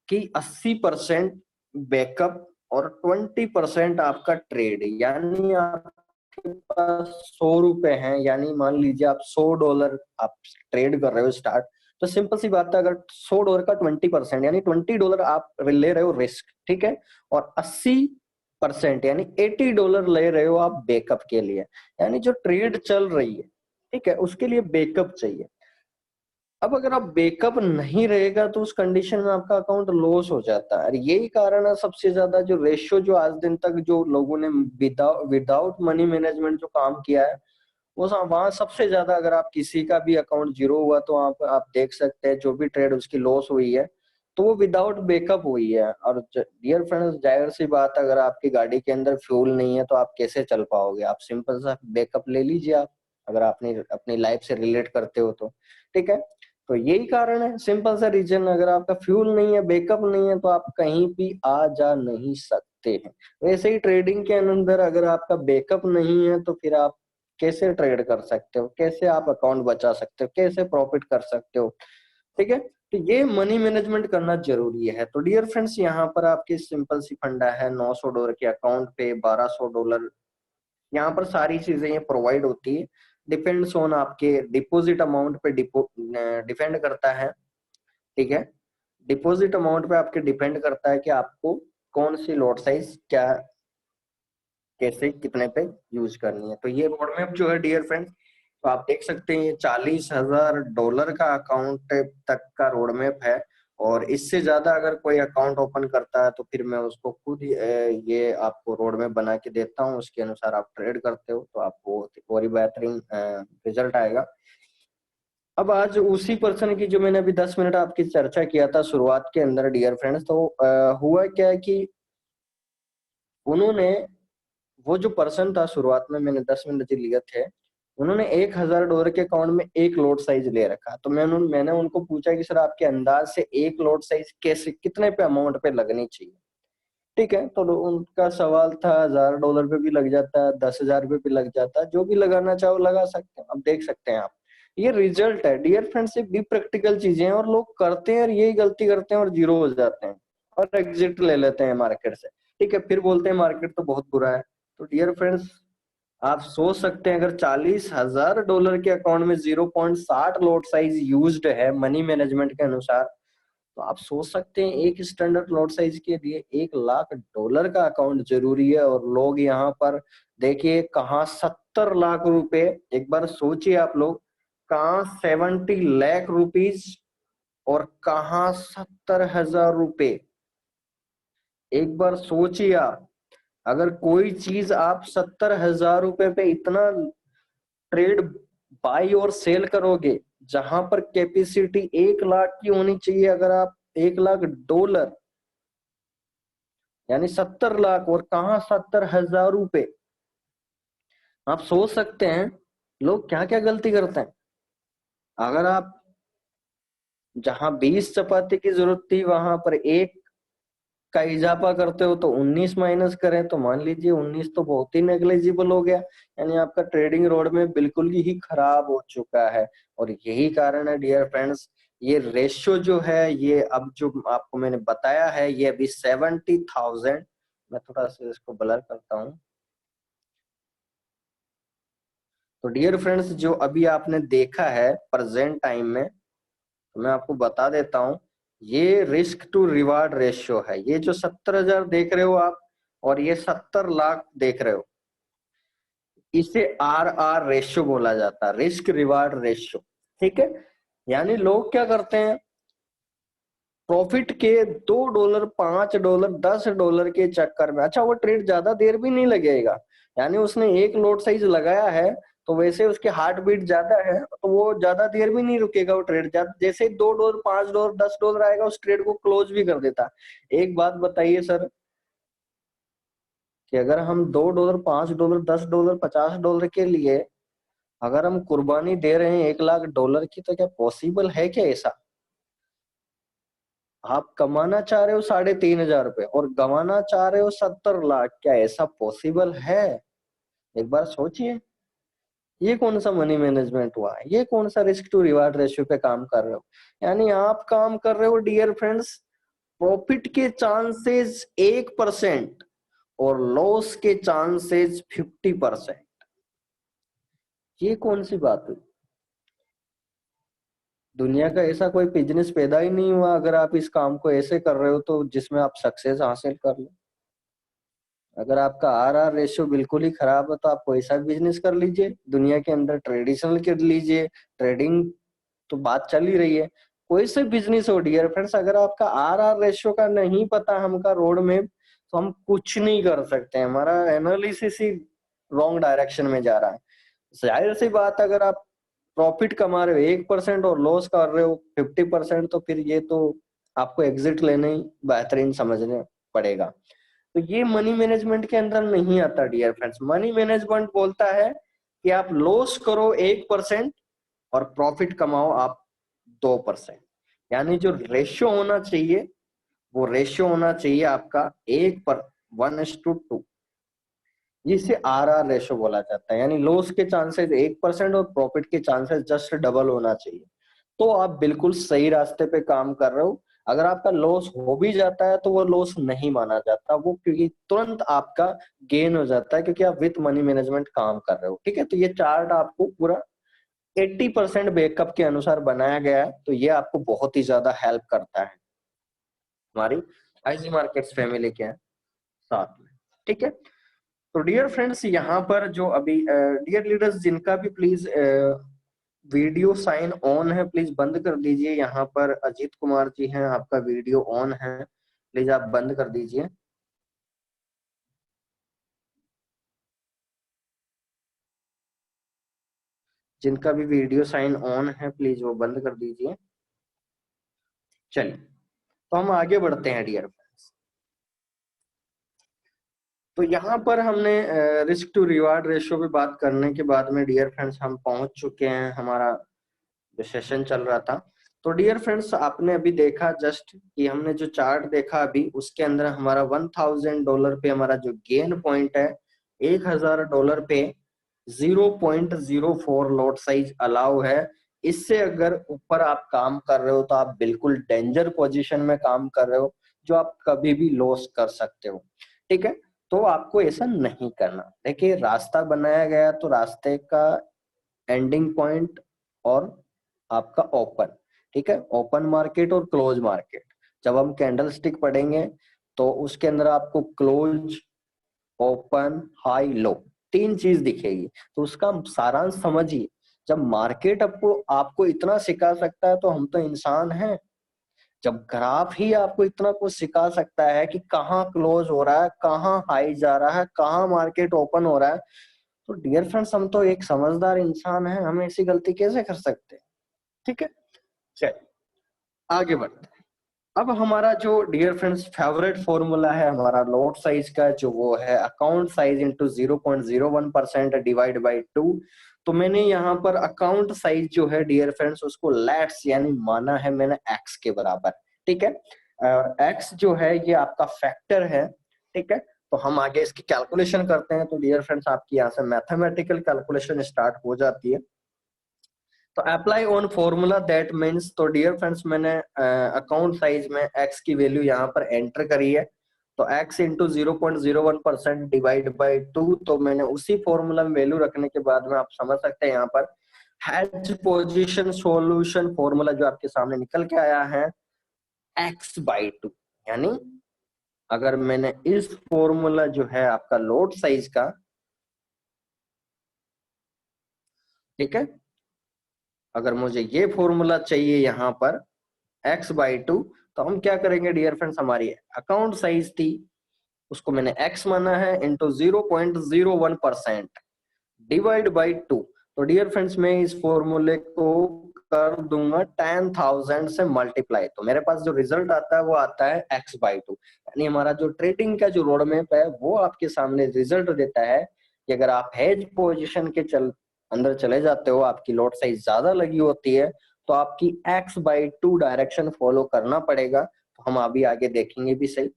A: कि 80% बैकअप और 20% आपका ट्रेड। यानी आपके पास ₹100 हैं, यानी मान लीजिए आप $100 आप ट्रेड कर रहे हो स्टार्ट। तो सिंपल सी बात है, अगर $100 का 20% यानी $20 आप ले रहे हो रिस्क। ठीक है। और 80% यानी $80 ले रहे हो आप बैकअप के लिए। यानी जो ट्रेड चल रही है, ठीक है, उसके लिए बैकअप चाहिए। अब अगर आप बैकअप नहीं रहेगा तो उस कंडीशन में आपका अकाउंट लॉस हो जाता है। और यही कारण है सबसे ज्यादा जो रेशियो जो आज दिन तक जो लोगों ने विदाउट मनी मैनेजमेंट जो काम किया है, वो वहां सबसे ज्यादा, अगर आप किसी का भी अकाउंट जीरो हुआ तो आप देख सकते हैं जो भी ट्रेड उसकी लॉस हुई है तो वो विदाउट बैकअप हुई है। और डियर फ्रेंड्स, जाहिर सी बात है, अगर आपकी गाड़ी के अंदर फ्यूल नहीं है तो आप कैसे चल पाओगे? आप सिंपल सा बैकअप ले लीजिए आप, अगर आपने अपनी लाइफ से रिलेट करते हो तो। ठीक है, तो यही कारण है, सिंपल सा रीजन, अगर आपका फ्यूल नहीं है, बैकअप नहीं है, तो आप कहीं भी आ जा नहीं सकते हैं। वैसे ही ट्रेडिंग के अंदर अगर आपका बैकअप नहीं है तो फिर आप कैसे ट्रेड कर सकते हो, कैसे आप अकाउंट बचा सकते हो, कैसे प्रॉफिट कर सकते हो? ठीक है, तो ये मनी मैनेजमेंट करना जरूरी है। तो डियर फ्रेंड्स, यहाँ पर आपकी सिंपल सी फंडा है, $900 के अकाउंट पे $1200, यहाँ पर सारी चीजें ये प्रोवाइड होती है। डिपेंड्स ऑन आपके डिपॉजिट अमाउंट पे डिपेंड करता है। ठीक है, डिपॉजिट अमाउंट पे आपके डिपेंड करता है कि आपको कौन सी लॉट साइज क्या कैसे कितने पे यूज करनी है। तो ये रोड मैप जो है डियर फ्रेंड्स, तो आप देख सकते हैं ये $40,000 का अकाउंट तक का रोड मैप है। और इससे ज्यादा अगर कोई अकाउंट ओपन करता है तो फिर मैं उसको खुद ये आपको रोड मैप बना के देता हूँ, उसके अनुसार आप ट्रेड करते हो तो आपको और ही बेहतरीन रिजल्ट आएगा। अब आज उसी पर्सन की जो मैंने अभी 10 मिनट आपकी चर्चा किया था शुरुआत के अंदर डियर फ्रेंड्स, तो हुआ क्या है कि उन्होंने, वो जो पर्सन था शुरुआत में मैंने 10 मिनट जो लिए थे, उन्होंने $1,000 के अकाउंट में एक लॉट साइज ले रखा। तो मैंने उनको पूछा कि सर आपके अंदाज से एक लॉट साइज कैसे कितने पे अमाउंट पे लगनी चाहिए? ठीक है, तो उनका सवाल था $1,000 पे भी लग जाता है, 10,000 पे भी लग जाता है, जो भी लगाना चाहो लगा सकते हैं। अब देख सकते हैं आप, ये रिजल्ट है डियर फ्रेंड्स, ये भी प्रैक्टिकल चीजें हैं और लोग करते हैं और यही गलती करते हैं और जीरो हो जाते हैं और एग्जिट ले लेते हैं मार्केट से। ठीक है, फिर बोलते हैं मार्केट तो बहुत बुरा है। तो डियर फ्रेंड्स, आप सोच सकते हैं, अगर $40,000 के अकाउंट में 0.60 लॉट साइज यूज्ड है मनी मैनेजमेंट के अनुसार, तो आप सोच सकते हैं एक स्टैंडर्ड लॉट साइज के लिए $1,00,000 का अकाउंट जरूरी है। और लोग यहाँ पर देखिए कहाँ 70 लाख रुपए, एक बार सोचिए आप लोग, कहाँ 70 लाख रुपीज और कहाँ 70,000 रुपए। एक बार सोचिए आप, अगर कोई चीज आप 70,000 रुपए पे इतना ट्रेड बाई और सेल करोगे, जहां पर कैपेसिटी 1 लाख की होनी चाहिए, अगर आप $1,00,000 यानी 70 लाख और कहाँ 70,000 रुपए। आप सोच सकते हैं लोग क्या क्या गलती करते हैं। अगर आप जहां 20 चपाती की जरूरत थी वहां पर एक का इजाफा करते हो तो 19 माइनस करें तो मान लीजिए 19 तो बहुत ही नेग्लिजिबल हो गया, यानी आपका ट्रेडिंग रोड में बिल्कुल ही खराब हो चुका है। और यही कारण है डियर फ्रेंड्स, ये रेशियो जो है, ये अब जो आपको मैंने बताया है, ये अभी 70,000, मैं थोड़ा सा इसको ब्लर करता हूँ। तो डियर फ्रेंड्स, जो अभी आपने देखा है प्रेजेंट टाइम में, तो मैं आपको बता देता हूँ, ये रिस्क टू रिवार्ड रेशियो है। ये जो 70,000 देख रहे हो आप और ये 70 लाख देख रहे हो, इसे RR रेशियो बोला जाता है, रिस्क रिवार्ड रेशियो। ठीक है, यानी लोग क्या करते हैं, प्रॉफिट के $2, $5, $10 के चक्कर में, अच्छा वो ट्रेड ज्यादा देर भी नहीं लगेगा, यानी उसने एक लोड साइज लगाया है तो वैसे उसके हार्ट बीट ज्यादा है तो वो ज्यादा देर भी नहीं रुकेगा, वो ट्रेड ज्यादा, जैसे ही $2, $5, $10 आएगा उस ट्रेड को क्लोज भी कर देता। एक बात बताइए सर, कि अगर हम $2, $5, $10, $50 के लिए अगर हम कुर्बानी दे रहे हैं $1,00,000 की, तो क्या पॉसिबल है क्या ऐसा? आप कमाना चाह रहे हो 3,500 रुपए और गंवाना चाह रहे हो 70 लाख, क्या ऐसा पॉसिबल है? एक बार सोचिए, ये कौन सा मनी मैनेजमेंट हुआ? ये कौन सा रिस्क टू रिवार्ड रेशियो पे काम कर रहे हो? यानी आप काम कर रहे हो डियर फ्रेंड्स, प्रॉफिट के चांसेस 1% और लॉस के चांसेस 50%। ये कौन सी बात हुई? दुनिया का ऐसा कोई बिजनेस पैदा ही नहीं हुआ अगर आप इस काम को ऐसे कर रहे हो तो जिसमें आप सक्सेस हासिल कर लो। अगर आपका RR रेशियो बिल्कुल ही खराब है तो आप कोई सा बिजनेस कर लीजिए दुनिया के अंदर, ट्रेडिशनल कर लीजिए, ट्रेडिंग तो बात चल ही रही है। कोई से बिजनेस हो डियर फ्रेंड्स, अगर आपका आर रेशियो का नहीं पता हमका रोड में, तो हम कुछ नहीं कर सकते, हमारा एनालिसिस ही रॉन्ग डायरेक्शन में जा रहा है। जाहिर सी बात, अगर आप प्रॉफिट कमा रहे हो 1% और लॉस कर रहे हो 50%, तो फिर ये तो आपको एग्जिट लेने ही बेहतरीन समझने पड़ेगा। तो ये मनी मैनेजमेंट के अंदर नहीं आता डियर फ्रेंड्स। मनी मैनेजमेंट बोलता है कि आप लॉस करो 1% और प्रॉफिट कमाओ आप 2%। यानी जो रेशियो होना चाहिए, वो रेशियो होना चाहिए आपका 1:1:2। जिसे आर रेशियो बोला जाता है। यानी लॉस के चांसेस 1% और प्रॉफिट के चांसेस जस्ट डबल होना चाहिए। तो आप बिल्कुल सही रास्ते पे काम कर रहे हो। अगर आपका लॉस हो भी जाता है तो वो लॉस नहीं माना जाता, वो क्योंकि तुरंत आपका गेन हो जाता है, क्योंकि आप विथ मनी मैनेजमेंट काम कर रहे हो। ठीक है, तो ये चार्ट आपको पूरा 80% बैकअप के अनुसार बनाया गया है, तो ये आपको बहुत ही ज्यादा हेल्प करता है हमारी आईजी मार्केट्स फैमिली के साथ में। ठीक है, तो डियर फ्रेंड्स, यहाँ पर जो अभी डियर लीडर्स जिनका भी प्लीज वीडियो साइन ऑन है, प्लीज बंद कर दीजिए। यहाँ पर अजीत कुमार जी हैं, आपका वीडियो ऑन है, प्लीज आप बंद कर दीजिए। जिनका भी वीडियो साइन ऑन है, प्लीज वो बंद कर दीजिए। चलिए, तो हम आगे बढ़ते हैं डियर फ्रेंड्स। तो यहाँ पर हमने रिस्क टू रिवार्ड रेशियो पे बात करने के बाद में डियर फ्रेंड्स हम पहुंच चुके हैं, हमारा जो सेशन चल रहा था। तो डियर फ्रेंड्स, आपने अभी देखा जस्ट कि हमने जो चार्ट देखा अभी, उसके अंदर हमारा $1000 पे हमारा जो गेन पॉइंट है, $1000 पे 0.04 लॉट साइज अलाउ है। इससे अगर ऊपर आप काम कर रहे हो तो आप बिल्कुल डेंजर पोजीशन में काम कर रहे हो, जो आप कभी भी लॉस कर सकते हो। ठीक है, तो आपको ऐसा नहीं करना। देखिए, रास्ता बनाया गया तो रास्ते का एंडिंग पॉइंट और आपका ओपन, ठीक है, ओपन मार्केट और क्लोज मार्केट। जब हम कैंडल स्टिक पढ़ेंगे तो उसके अंदर आपको क्लोज, ओपन, हाई, लो, तीन चीज दिखेगी। तो उसका सारांश समझिए। जब मार्केट आपको आपको इतना सिखा सकता है तो हम तो इंसान हैं। जब ग्राफ ही आपको इतना कुछ सिखा सकता है कि कहाँ क्लोज हो रहा है, कहाँ हाई जा रहा है, कहाँ मार्केट ओपन हो रहा है, तो डियर फ्रेंड्स, हम तो एक समझदार इंसान हैं, हम ऐसी गलती कैसे कर सकते हैं। ठीक है, चलिए आगे बढ़ते हैं। अब हमारा जो डियर फ्रेंड्स फेवरेट फॉर्मूला है हमारा लॉट साइज का, जो वो है account size into 0.01% divide by 2। तो मैंने यहाँ पर अकाउंट साइज जो है डियर फ्रेंड्स, उसको लेट्स यानी माना है मैंने एक्स के बराबर। ठीक है, एक्स जो है ये आपका फैक्टर है। ठीक है, तो हम आगे इसकी कैलकुलेशन करते हैं। तो डियर फ्रेंड्स, आपकी यहाँ से मैथमेटिकल कैलकुलेशन स्टार्ट हो जाती है। तो apply on formula that means, तो डियर फ्रेंड्स, मैंने अकाउंट साइज में x की वैल्यू यहाँ पर एंटर करी है। तो x इंटू 0.01% डिवाइड बाई 2। तो मैंने उसी फॉर्मूला में वैल्यू रखने के बाद में आप समझ सकते हैं यहाँ पर हेज पोजीशन सॉल्यूशन फॉर्मूला जो आपके सामने निकल के आया है x/2। यानी अगर मैंने इस फॉर्मूला जो है आपका लोड साइज का, ठीक है, अगर मुझे ये फॉर्मूला चाहिए यहाँ पर x/2, तो हम क्या करेंगे डियर फ्रेंड्स, हमारी अकाउंट साइज थी, उसको मैंने x माना है, इंटू 0.01% डिवाइड बाई 2। तो डियर फ्रेंड्स, मैं इस फॉर्मूले को कर दूंगा 10,000 से मल्टीप्लाई, तो मेरे पास जो रिजल्ट आता है वो आता है x/2। यानी हमारा जो ट्रेडिंग का जो रोड मैप है वो आपके सामने रिजल्ट देता है कि अगर आप हेज पोजिशन के अंदर चले जाते हो, आपकी लॉट साइज ज्यादा लगी होती है, तो आपकी x/2 डायरेक्शन फॉलो करना पड़ेगा। तो हम अभी आगे देखेंगे भी सही।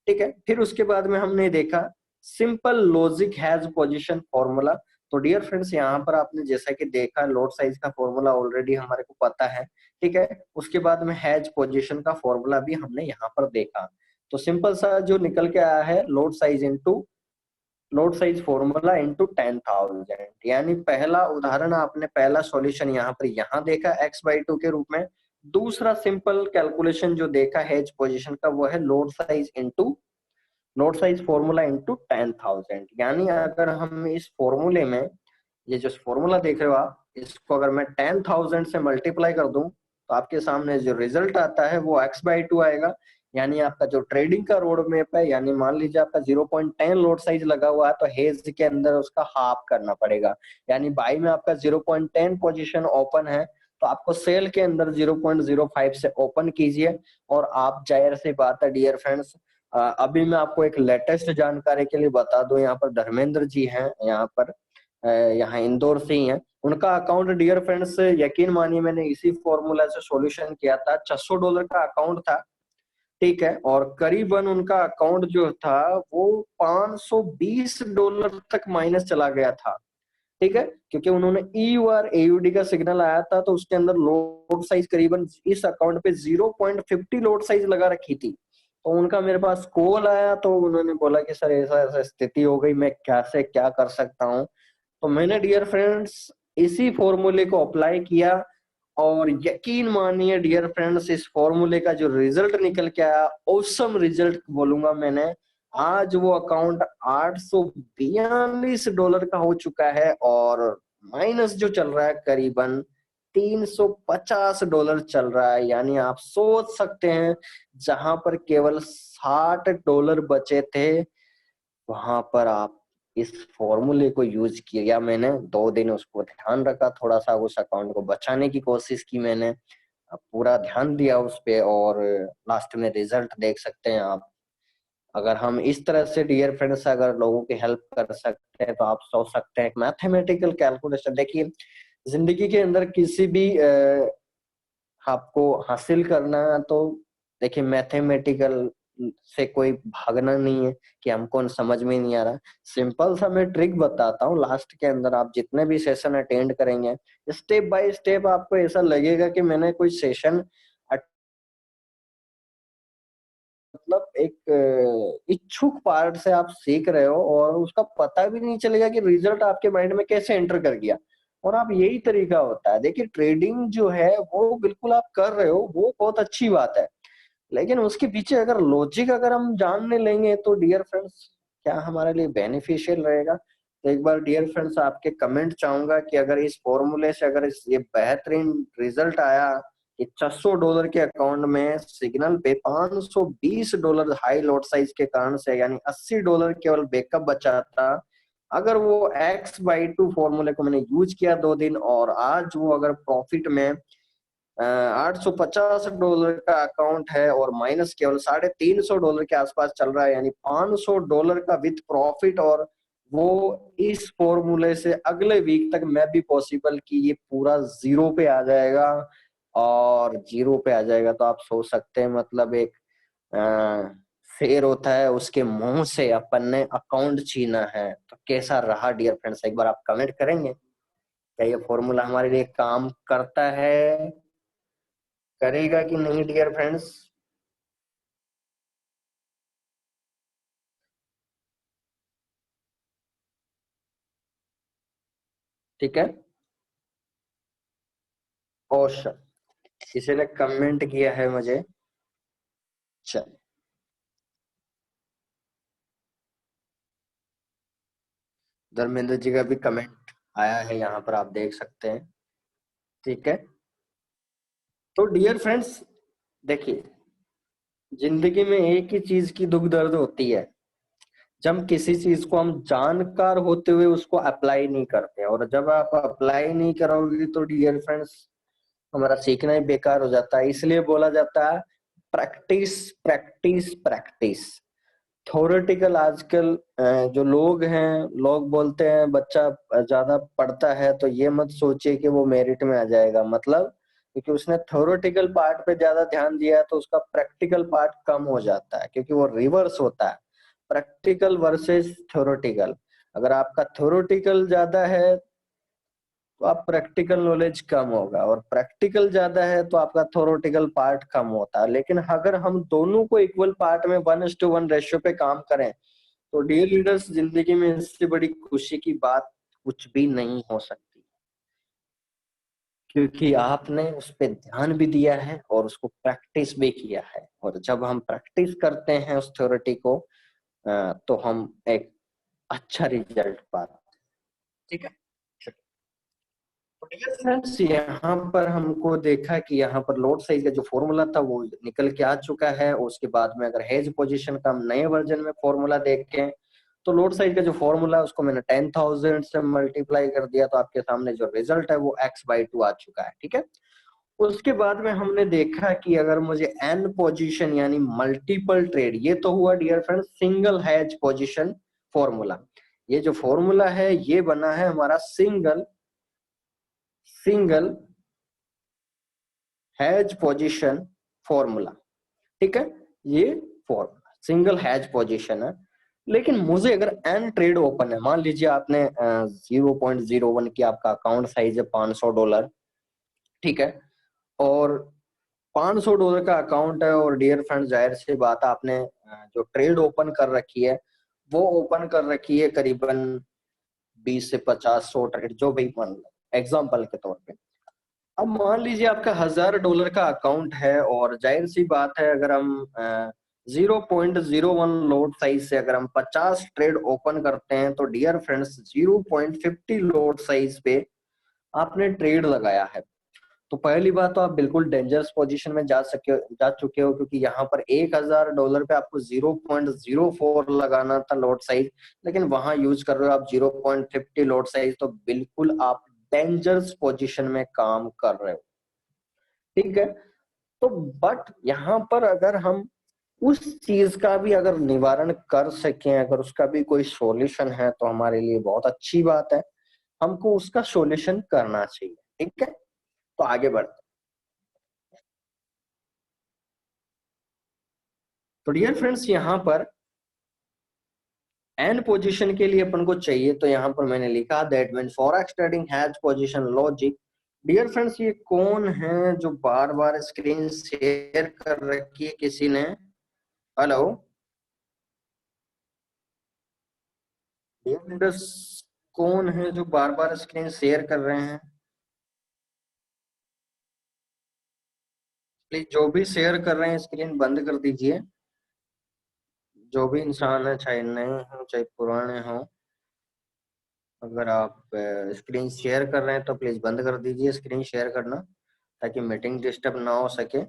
A: ठीक है, फिर उसके बाद में हमने देखा simple logic has position formula. तो डियर फ्रेंड्स, यहाँ पर आपने जैसा कि देखा लॉट साइज का फॉर्मूला ऑलरेडी हमारे को पता है। ठीक है, उसके बाद में हैज पोजीशन का फॉर्मूला भी हमने यहाँ पर देखा। तो सिंपल सा जो निकल के आया है load size into load size formula into 10,000। यानी पहला उदाहरण आपने, पहला सॉल्यूशन यहाँ पर यहाँ देखा x/2 के रूप में। दूसरा सिंपल कैलकुलेशन जो देखा हेज पोजीशन का, वो है load size into load size formula into 10,000। यानी अगर हम इस फॉर्मूले में, ये जो फॉर्मूला देख रहे हो आप, इसको अगर मैं 10,000 से मल्टीप्लाई कर दूं तो आपके सामने जो रिजल्ट आता है वो x/2 आएगा। यानी आपका जो ट्रेडिंग का रोड मैप है, यानी मान लीजिए आपका 0.10 लोड साइज लगा हुआ है तो हेज के अंदर उसका हाफ करना पड़ेगा। यानी बाई में आपका 0.10 पोजीशन ओपन है तो आपको सेल के अंदर 0.05 से ओपन कीजिए। और आप, जाहिर सी बात है डियर फ्रेंड्स, अभी मैं आपको एक लेटेस्ट जानकारी के लिए बता दूं, यहाँ पर धर्मेंद्र जी हैं, यहाँ पर यहाँ इंदौर से ही हैं। उनका अकाउंट डियर फ्रेंड्स, यकीन मानिए मैंने इसी फॉर्मूला से सॉल्यूशन किया था। $600 का अकाउंट था, ठीक है, और करीबन उनका अकाउंट जो था वो $520 तक माइनस चला गया था, ठीक है, क्योंकि उन्होंने EU और AUD का सिग्नल आया था तो उसके अंदर लोड साइज करीबन इस अकाउंट पे 0.50 लोड साइज लगा रखी थी। तो उनका मेरे पास कॉल आया तो उन्होंने बोला कि सर ऐसा ऐसा स्थिति हो गई, मैं क्या से क्या कर सकता हूँ। तो मैंने डियर फ्रेंड्स इसी फॉर्मूले को अप्लाई किया और यकीन मानिए डियर फ्रेंड्स, इस फॉर्मूले का जो रिजल्ट निकल के आया, औसम रिजल्ट बोलूंगा मैंने। आज वो अकाउंट $842 का हो चुका है और माइनस जो चल रहा है करीबन $350 चल रहा है। यानी आप सोच सकते हैं, जहां पर केवल $60 बचे थे वहां पर आप इस फॉर्मूले को यूज किया। मैंने 2 दिन उसको ध्यान रखा, थोड़ा सा उस अकाउंट को बचाने की कोशिश की मैंने, पूरा ध्यान दिया उस पे और लास्ट में रिजल्ट देख सकते हैं आप। अगर हम इस तरह से डियर फ्रेंड्स अगर लोगों की हेल्प कर सकते हैं तो आप सोच सकते हैं मैथमेटिकल कैलकुलेशन। देखिए जिंदगी के अंदर किसी भी आपको हासिल करना है तो देखिए मैथमेटिकल से कोई भागना नहीं है कि हमको समझ में नहीं आ रहा। सिंपल सा मैं ट्रिक बताता हूँ, लास्ट के अंदर आप जितने भी सेशन अटेंड करेंगे स्टेप बाय स्टेप आपको ऐसा लगेगा कि मैंने कोई सेशन, मतलब एक इच्छुक पार्ट से आप सीख रहे हो और उसका पता भी नहीं चलेगा कि रिजल्ट आपके माइंड में कैसे एंटर कर गया। और आप, यही तरीका होता है। देखिए ट्रेडिंग जो है वो बिल्कुल आप कर रहे हो वो बहुत अच्छी बात है, लेकिन उसके पीछे अगर लॉजिक अगर हम जानने लेंगे तो डियर फ्रेंड्स क्या हमारे लिए बेनिफिशियल रहेगा। तो एक बार डियर फ्रेंड्स आपके कमेंट चाहूंगा कि अगर इस फॉर्मूले से अगर इस ये बेहतरीन रिजल्ट आया कि $600 के अकाउंट में सिग्नल पे $520 हाई लॉट साइज के कारण से, यानी $80 केवल बैकअप बचा था। अगर वो x/2 फॉर्मूले को मैंने यूज किया 2 दिन और आज वो अगर प्रॉफिट में $850 का अकाउंट है और माइनस केवल $350 के आसपास चल रहा है, यानी $500 का विथ प्रॉफिट। और वो इस फॉर्मूले से अगले वीक तक मैं भी पॉसिबल कि ये पूरा जीरो पे आ जाएगा। और जीरो पे आ जाएगा तो आप सोच सकते हैं, मतलब एक शेर होता है उसके मुंह से अपन ने अकाउंट छीना है। तो कैसा रहा डियर फ्रेंड्स, एक बार आप कमेंट करेंगे क्या ये फॉर्मूला हमारे लिए काम करता है, करेगा कि नहीं डियर फ्रेंड्स। ठीक है, ओशन किसी ने कमेंट किया है मुझे। चल, धर्मेंद्र जी का भी कमेंट आया है, यहाँ पर आप देख सकते हैं। ठीक है, तो डियर फ्रेंड्स देखिए जिंदगी में एक ही चीज की दुख दर्द होती है, जब किसी चीज को हम जानकार होते हुए उसको अप्लाई नहीं करते, और जब आप अप्लाई नहीं करोगे तो डियर फ्रेंड्स हमारा सीखना ही बेकार हो जाता है। इसलिए बोला जाता है प्रैक्टिस प्रैक्टिस प्रैक्टिस। थ्योरेटिकल आजकल जो लोग हैं, लोग बोलते हैं बच्चा ज्यादा पढ़ता है तो ये मत सोचिए कि वो मेरिट में आ जाएगा, मतलब क्योंकि उसने थ्योरेटिकल पार्ट पे ज्यादा ध्यान दिया है तो उसका प्रैक्टिकल पार्ट कम हो जाता है, क्योंकि वो रिवर्स होता है, प्रैक्टिकल वर्सेस थ्योरेटिकल। अगर आपका थ्योरेटिकल ज्यादा है तो आप प्रैक्टिकल नॉलेज कम होगा, और प्रैक्टिकल ज्यादा है तो आपका थ्योरेटिकल पार्ट कम होता है। लेकिन अगर हम दोनों को इक्वल पार्ट में 1:1 रेशियो पे काम करें तो डियर लीडर्स जिंदगी में इससे बड़ी खुशी की बात कुछ भी नहीं हो सकती, क्योंकि आपने उस पर ध्यान भी दिया है और उसको प्रैक्टिस भी किया है। और जब हम प्रैक्टिस करते हैं उस थ्योरिटी को तो हम एक अच्छा रिजल्ट पाते हैं। ठीक है, डियर फ्रेंड्स, यहाँ पर हमको देखा कि यहाँ पर लोड साइज का जो फॉर्मूला था वो निकल के आ चुका है। उसके बाद में अगर हेज पोजीशन का हम नए वर्जन में फॉर्मूला देखें तो लोड साइज का जो फॉर्मूला है उसको मैंने 10,000 से मल्टीप्लाई कर दिया, तो आपके सामने जो रिजल्ट है वो x/2 आ चुका है। ठीक है, उसके बाद में हमने देखा कि अगर मुझे एन पोजीशन यानी मल्टीपल ट्रेड, ये तो हुआ dear friends single hedge position formula. ये जो फॉर्मूला है ये बना है हमारा सिंगल हैज पोजीशन फॉर्मूला। ठीक है, ये फॉर्मूला सिंगल हैज पोजीशन है। लेकिन मुझे अगर एन ट्रेड ओपन है, मान लीजिए आपने 0.01 की आपका अकाउंट साइज है $500, ठीक है, और $500 का अकाउंट है, और डियर फ्रेंड जाहिर सी बात है आपने जो ट्रेड ओपन कर रखी है वो ओपन कर रखी है करीबन 20 से 50 100 ट्रेड जो भी मान एग्जाम्पल के तौर पे। अब मान लीजिए आपका $1000 का अकाउंट है, और जाहिर सी बात है अगर हम 0.01 लोड साइज से अगर हम 50 ट्रेड ओपन करते हैं तो डियर फ्रेंड्स 0.50 लोड साइज पे आपने ट्रेड लगाया है, तो पहली बात तो आप बिल्कुल डेंजरस पोजीशन में जा चुके हो, क्योंकि यहाँ पर $1000 पे आपको 0.04 लगाना था लोड साइज, लेकिन वहां यूज कर रहे हो आप 0.50 लोड साइज, तो बिल्कुल आप डेंजरस पोजीशन में काम कर रहे हो। ठीक है, तो बट यहाँ पर अगर हम उस चीज का भी अगर निवारण कर सकें, अगर उसका भी कोई सॉल्यूशन है तो हमारे लिए बहुत अच्छी बात है, हमको उसका सॉल्यूशन करना चाहिए। ठीक है, तो आगे बढ़ते। तो डियर फ्रेंड्स, यहाँ पर एन पोजीशन के लिए अपन को चाहिए, तो यहाँ पर मैंने लिखा that mean forex trading hedge position logic. Dear friends, ये कौन है जो बार बार स्क्रीन शेयर कर रखी है किसी ने? हेलो डियर फ्रेंड्स, कौन है जो बार बार स्क्रीन शेयर कर रहे हैं? प्लीज जो भी शेयर कर रहे हैं स्क्रीन बंद कर दीजिए। जो भी इंसान है, चाहे नए हो चाहे पुराने हो, अगर आप स्क्रीन शेयर कर रहे हैं तो प्लीज बंद कर दीजिए स्क्रीन शेयर करना, ताकि मीटिंग डिस्टर्ब ना हो सके।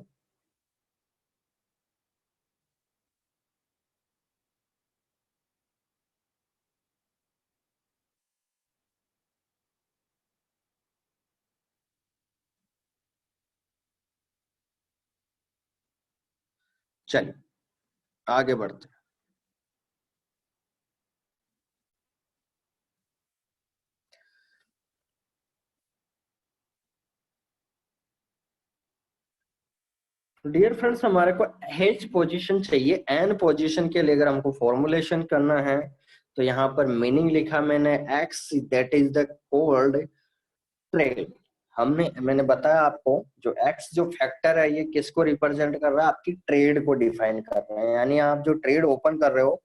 A: चलिए आगे बढ़ते हैं। डियर फ्रेंड्स, हमारे को हेज पोजीशन चाहिए। एन पोजीशन के लिए अगर हमको फॉर्मुलेशन करना है तो यहाँ पर मीनिंग लिखा मैंने x, that is the cold trade. मैंने बताया आपको जो एक्स जो फैक्टर है ये किसको रिप्रेजेंट कर रहा है? आपकी ट्रेड को डिफाइन कर रहे हैं, यानी आप जो ट्रेड ओपन कर रहे हो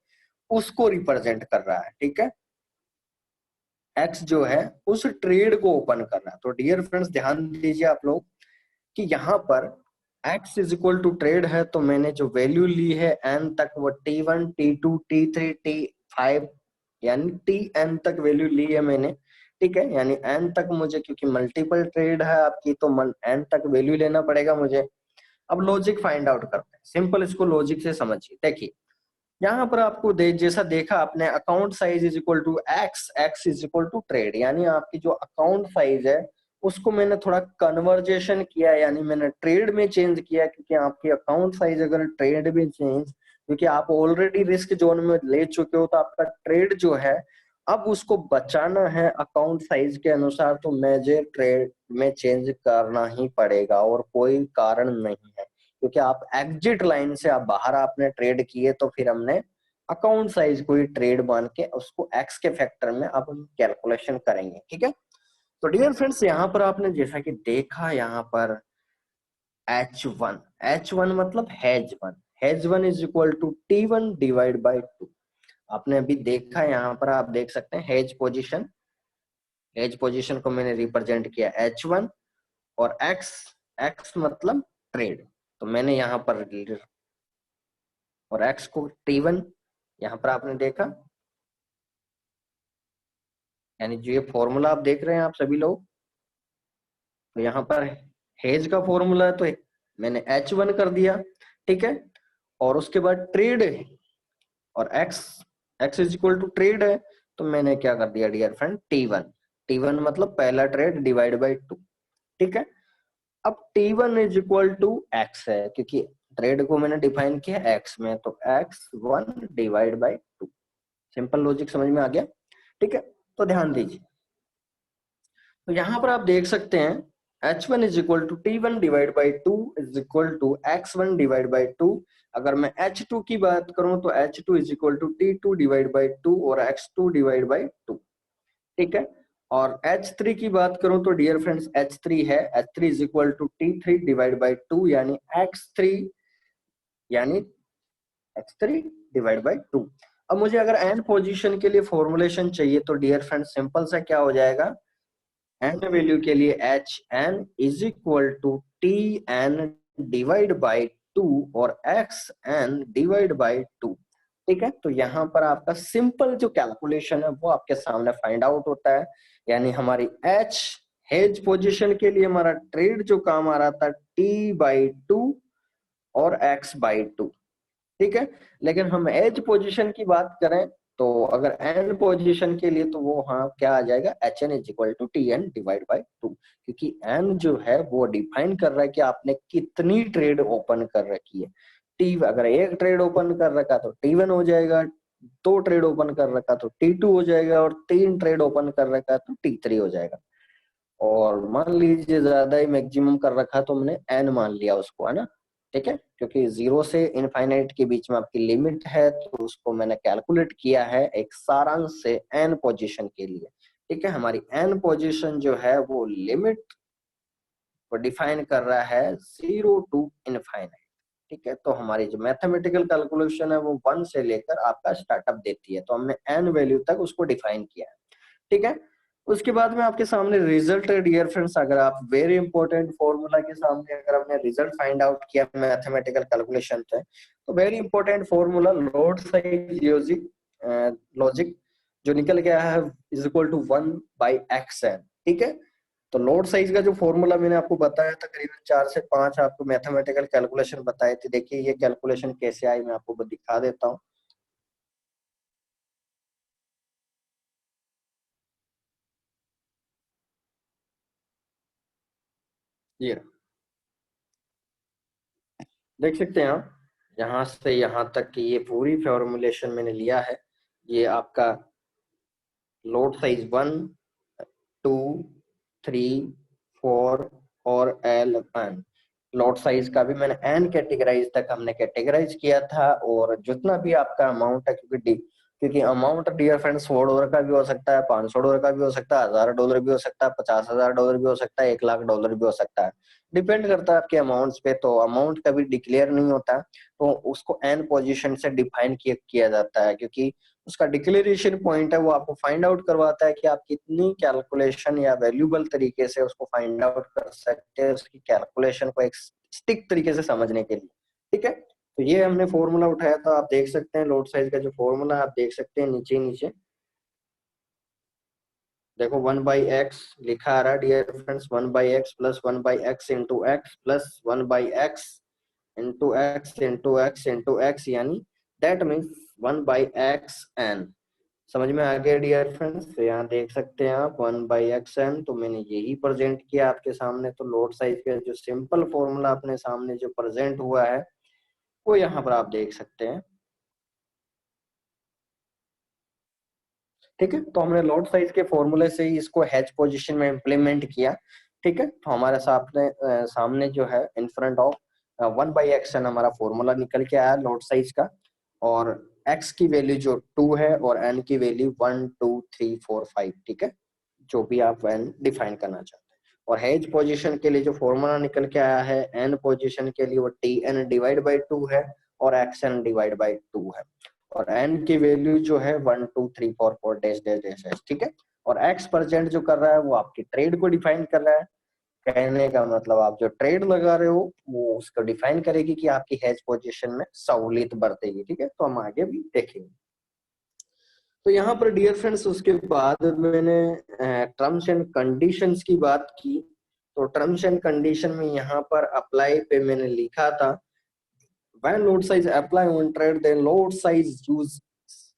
A: उसको रिप्रेजेंट कर रहा है। ठीक है, एक्स जो है उस ट्रेड को ओपन कर रहा है। तो डियर फ्रेंड्स ध्यान दीजिए आप लोग कि यहाँ पर x is equal to trade है, तो मैंने जो वैल्यू ली है n तक वो T1 T2 T3 T5 यानी Tn तक वैल्यू ली है मैंने। ठीक है, यानी n तक मुझे, क्योंकि मल्टीपल ट्रेड है आपकी, तो n तक वैल्यू लेना पड़ेगा मुझे। अब लॉजिक फाइंड आउट करते हैं, सिंपल इसको लॉजिक से समझिए। देखिए यहाँ पर आपको जैसा देखा आपने, account size is equal to X, X is equal to trade, यानी आपकी जो अकाउंट साइज है उसको मैंने थोड़ा कन्वर्जेशन किया, यानी मैंने ट्रेड में चेंज किया, क्योंकि आपकी अकाउंट साइज अगर ट्रेड में चेंज, क्योंकि आप ऑलरेडी रिस्क जोन में ले चुके हो, तो आपका ट्रेड जो है अब उसको बचाना है अकाउंट साइज के अनुसार, तो मेजर ट्रेड में चेंज करना ही पड़ेगा, और कोई कारण नहीं है, क्योंकि आप एग्जिट लाइन से आप बाहर आपने ट्रेड किए, तो फिर हमने अकाउंट साइज को ही ट्रेड मान के उसको एक्स के फैक्टर में अब हम कैलकुलेशन करेंगे। ठीक है, तो डियर फ्रेंड्स यहाँ पर आपने जैसा कि देखा, यहाँ पर H1, H1 मतलब hedge one is equal to T1 divide by 2। आपने अभी देखा, यहाँ पर आप देख सकते हैं हेज पोजीशन को मैंने रिप्रेजेंट किया H1, और एक्स, एक्स मतलब ट्रेड, तो मैंने यहाँ पर और एक्स को T1 यहाँ पर आपने देखा, यानी जो ये फॉर्मूला आप देख रहे हैं आप सभी लोग, तो यहाँ पर हेज का फॉर्मूला है तो मैंने H1 कर दिया, ठीक है। और उसके बाद ट्रेड है और X is equal to trade है, तो मैंने क्या कर दिया डियर फ्रेंड, T1 मतलब पहला ट्रेड डिवाइड बाई 2, ठीक है। अब T1 is equal to x है, क्योंकि ट्रेड को मैंने डिफाइन किया एक्स में, तो x1 divide by 2। Simple logic समझ में आ गया, ठीक है। तो ध्यान दीजिए, तो यहां पर आप देख सकते हैं H1 is equal to T1 divide by 2 is equal to x1 divide by 2। अगर मैं H2 की बात करूं तो H2 is equal to T2 divide by 2 और x2 डिवाइड बाई 2, ठीक है। और H3 की बात करूं तो डियर फ्रेंड्स H3 है, H3 is equal to T3 divide by 2 यानी x3 डिवाइड बाई 2। अब मुझे अगर n पोजीशन के लिए फॉर्मुलेशन चाहिए तो डियर फ्रेंड्स सिंपल सा क्या हो जाएगा, n वैल्यू के लिए Hn is equal to Tn divide by 2 और Xn डिवाइड बाई 2, ठीक है। तो यहाँ पर आपका सिंपल जो कैलकुलेशन है वो आपके सामने फाइंड आउट होता है, यानी हमारी H हेज पोजीशन के लिए हमारा ट्रेड जो काम आ रहा था T/2 और X/2, ठीक है। लेकिन हम एज पोजीशन की बात करें तो अगर एन पोजीशन के लिए तो वो हाँ क्या आ जाएगा, H N is equal to T N divide by 2, क्योंकि एन जो है वो डिफाइन कर रहा है कि आपने कितनी ट्रेड ओपन कर रखी है। टी अगर एक ट्रेड ओपन कर रखा तो T1 हो जाएगा, 2 ट्रेड ओपन कर रखा तो T2 हो जाएगा, और 3 ट्रेड ओपन कर रखा तो T3 हो जाएगा। और मान लीजिए ज्यादा ही मैक्सिमम कर रखा तो हमने एन मान लिया उसको, है ना, ठीक है। क्योंकि 0 से इनफाइनाइट के बीच में आपकी लिमिट है, तो उसको मैंने कैलकुलेट किया है एक सारांश से एन पोजीशन के लिए, ठीक है। हमारी एन पोजीशन जो है वो लिमिट को डिफाइन कर रहा है 0 टू इनफाइनाइट, ठीक है। तो हमारी जो मैथमेटिकल कैलकुलेशन है वो 1 से लेकर आपका स्टार्टअप देती है, तो हमने एन वैल्यू तक उसको डिफाइन किया है, ठीक है। उसके बाद में आपके सामने रिजल्ट है डियर फ्रेंड्स। अगर आप वेरी इंपॉर्टेंट फॉर्मूला के सामने अगर हमने रिजल्ट फाइंड आउट किया मैथमेटिकल कैलकुलेशन से, तो very important formula load size logic जो निकल गया है इज इक्वल टू 1/xn, ठीक है। तो लोड साइज का जो फॉर्मूला मैंने आपको बताया तकरीबन 4 से 5 आपको मैथमेटिकल कैलकुलेशन बताए थे। देखिए ये कैलकुलेशन कैसे आई मैं आपको दिखा देता हूँ। ये देख सकते हैं आप, यहाँ से यहाँ तक की ये पूरी फॉर्मुलेशन मैंने लिया है। ये आपका लोड साइज 1, 2, 3, 4 और L1 लोड साइज का भी मैंने एन कैटेगराइज तक हमने कैटेगराइज किया था। और जितना भी आपका अमाउंट है, क्योंकि अमाउंट डियर फ्रेंड्स $100 का भी हो सकता है, $500 का भी हो सकता है, $1000 भी हो सकता है, $50,000 भी हो सकता है, $1,00,000 भी हो सकता है। डिपेंड करता है आपके अमाउंट्स पे। तो अमाउंट कभी डिक्लेयर नहीं होता, तो उसको एन पोजीशन से डिफाइन किया जाता है, क्योंकि उसका डिक्लेरेशन पॉइंट है वो आपको फाइंड आउट करवाता है कि आप कितनी कैलकुलेशन या वैल्यूबल तरीके से उसको फाइंड आउट कर सकते हैं, उसकी कैलकुलेशन को एक स्टिक तरीके से समझने के लिए, ठीक है। तो ये हमने फॉर्मूला उठाया था, आप देख सकते हैं लोड साइज का जो फॉर्मूला आप देख सकते हैं नीचे नीचे देखो 1/x लिखा आ रहा है dear friends, 1/x plus 1/x into X plus 1/x into X into X into X, यानी दैट मीन्स 1/xn। समझ में आ गया डियर फ्रेंड्स। तो यहाँ देख सकते हैं आप 1/xn, तो मैंने यही प्रेजेंट किया आपके सामने। तो लोड साइज का जो सिंपल फॉर्मूला अपने सामने जो प्रेजेंट हुआ है वो यहाँ पर आप देख सकते हैं, ठीक है। तो हमने लोड साइज के फॉर्मूले से ही इसको हेज पोजीशन में इम्प्लीमेंट किया, ठीक है। तो हमारे सामने जो है इन फ्रंट ऑफ 1/xn हमारा फॉर्मूला निकल के आया लोड साइज का। और x की वैल्यू जो 2 है और n की वैल्यू 1 2 3 4 5, ठीक है, जो भी आप n डिफाइन करना चाहते हैं। और हेज पोजीशन के लिए जो फॉर्मूला निकल के आया है n पोजीशन के लिए वो Tn डिवाइड बाई 2 है और xn डिवाइड बाई 2 है। और n की वैल्यू जो है 1 2 3 4 4 डैश डैश डैश डैश, ठीक है। और x परसेंट जो कर रहा है वो आपकी ट्रेड को डिफाइन कर रहा है। कहने का मतलब आप जो ट्रेड लगा रहे हो वो उसको डिफाइन करेगी कि आपकी हेज पोजीशन में सहूलियत बरतेगी, ठीक है। तो हम आगे भी देखेंगे। तो यहाँ पर डियर फ्रेंड्स उसके बाद मैंने टर्म्स एंड कंडीशंस की बात की, तो टर्म्स एंड कंडीशन में यहाँ पर अप्लाई पे मैंने लिखा था, when load size apply on trade then load size use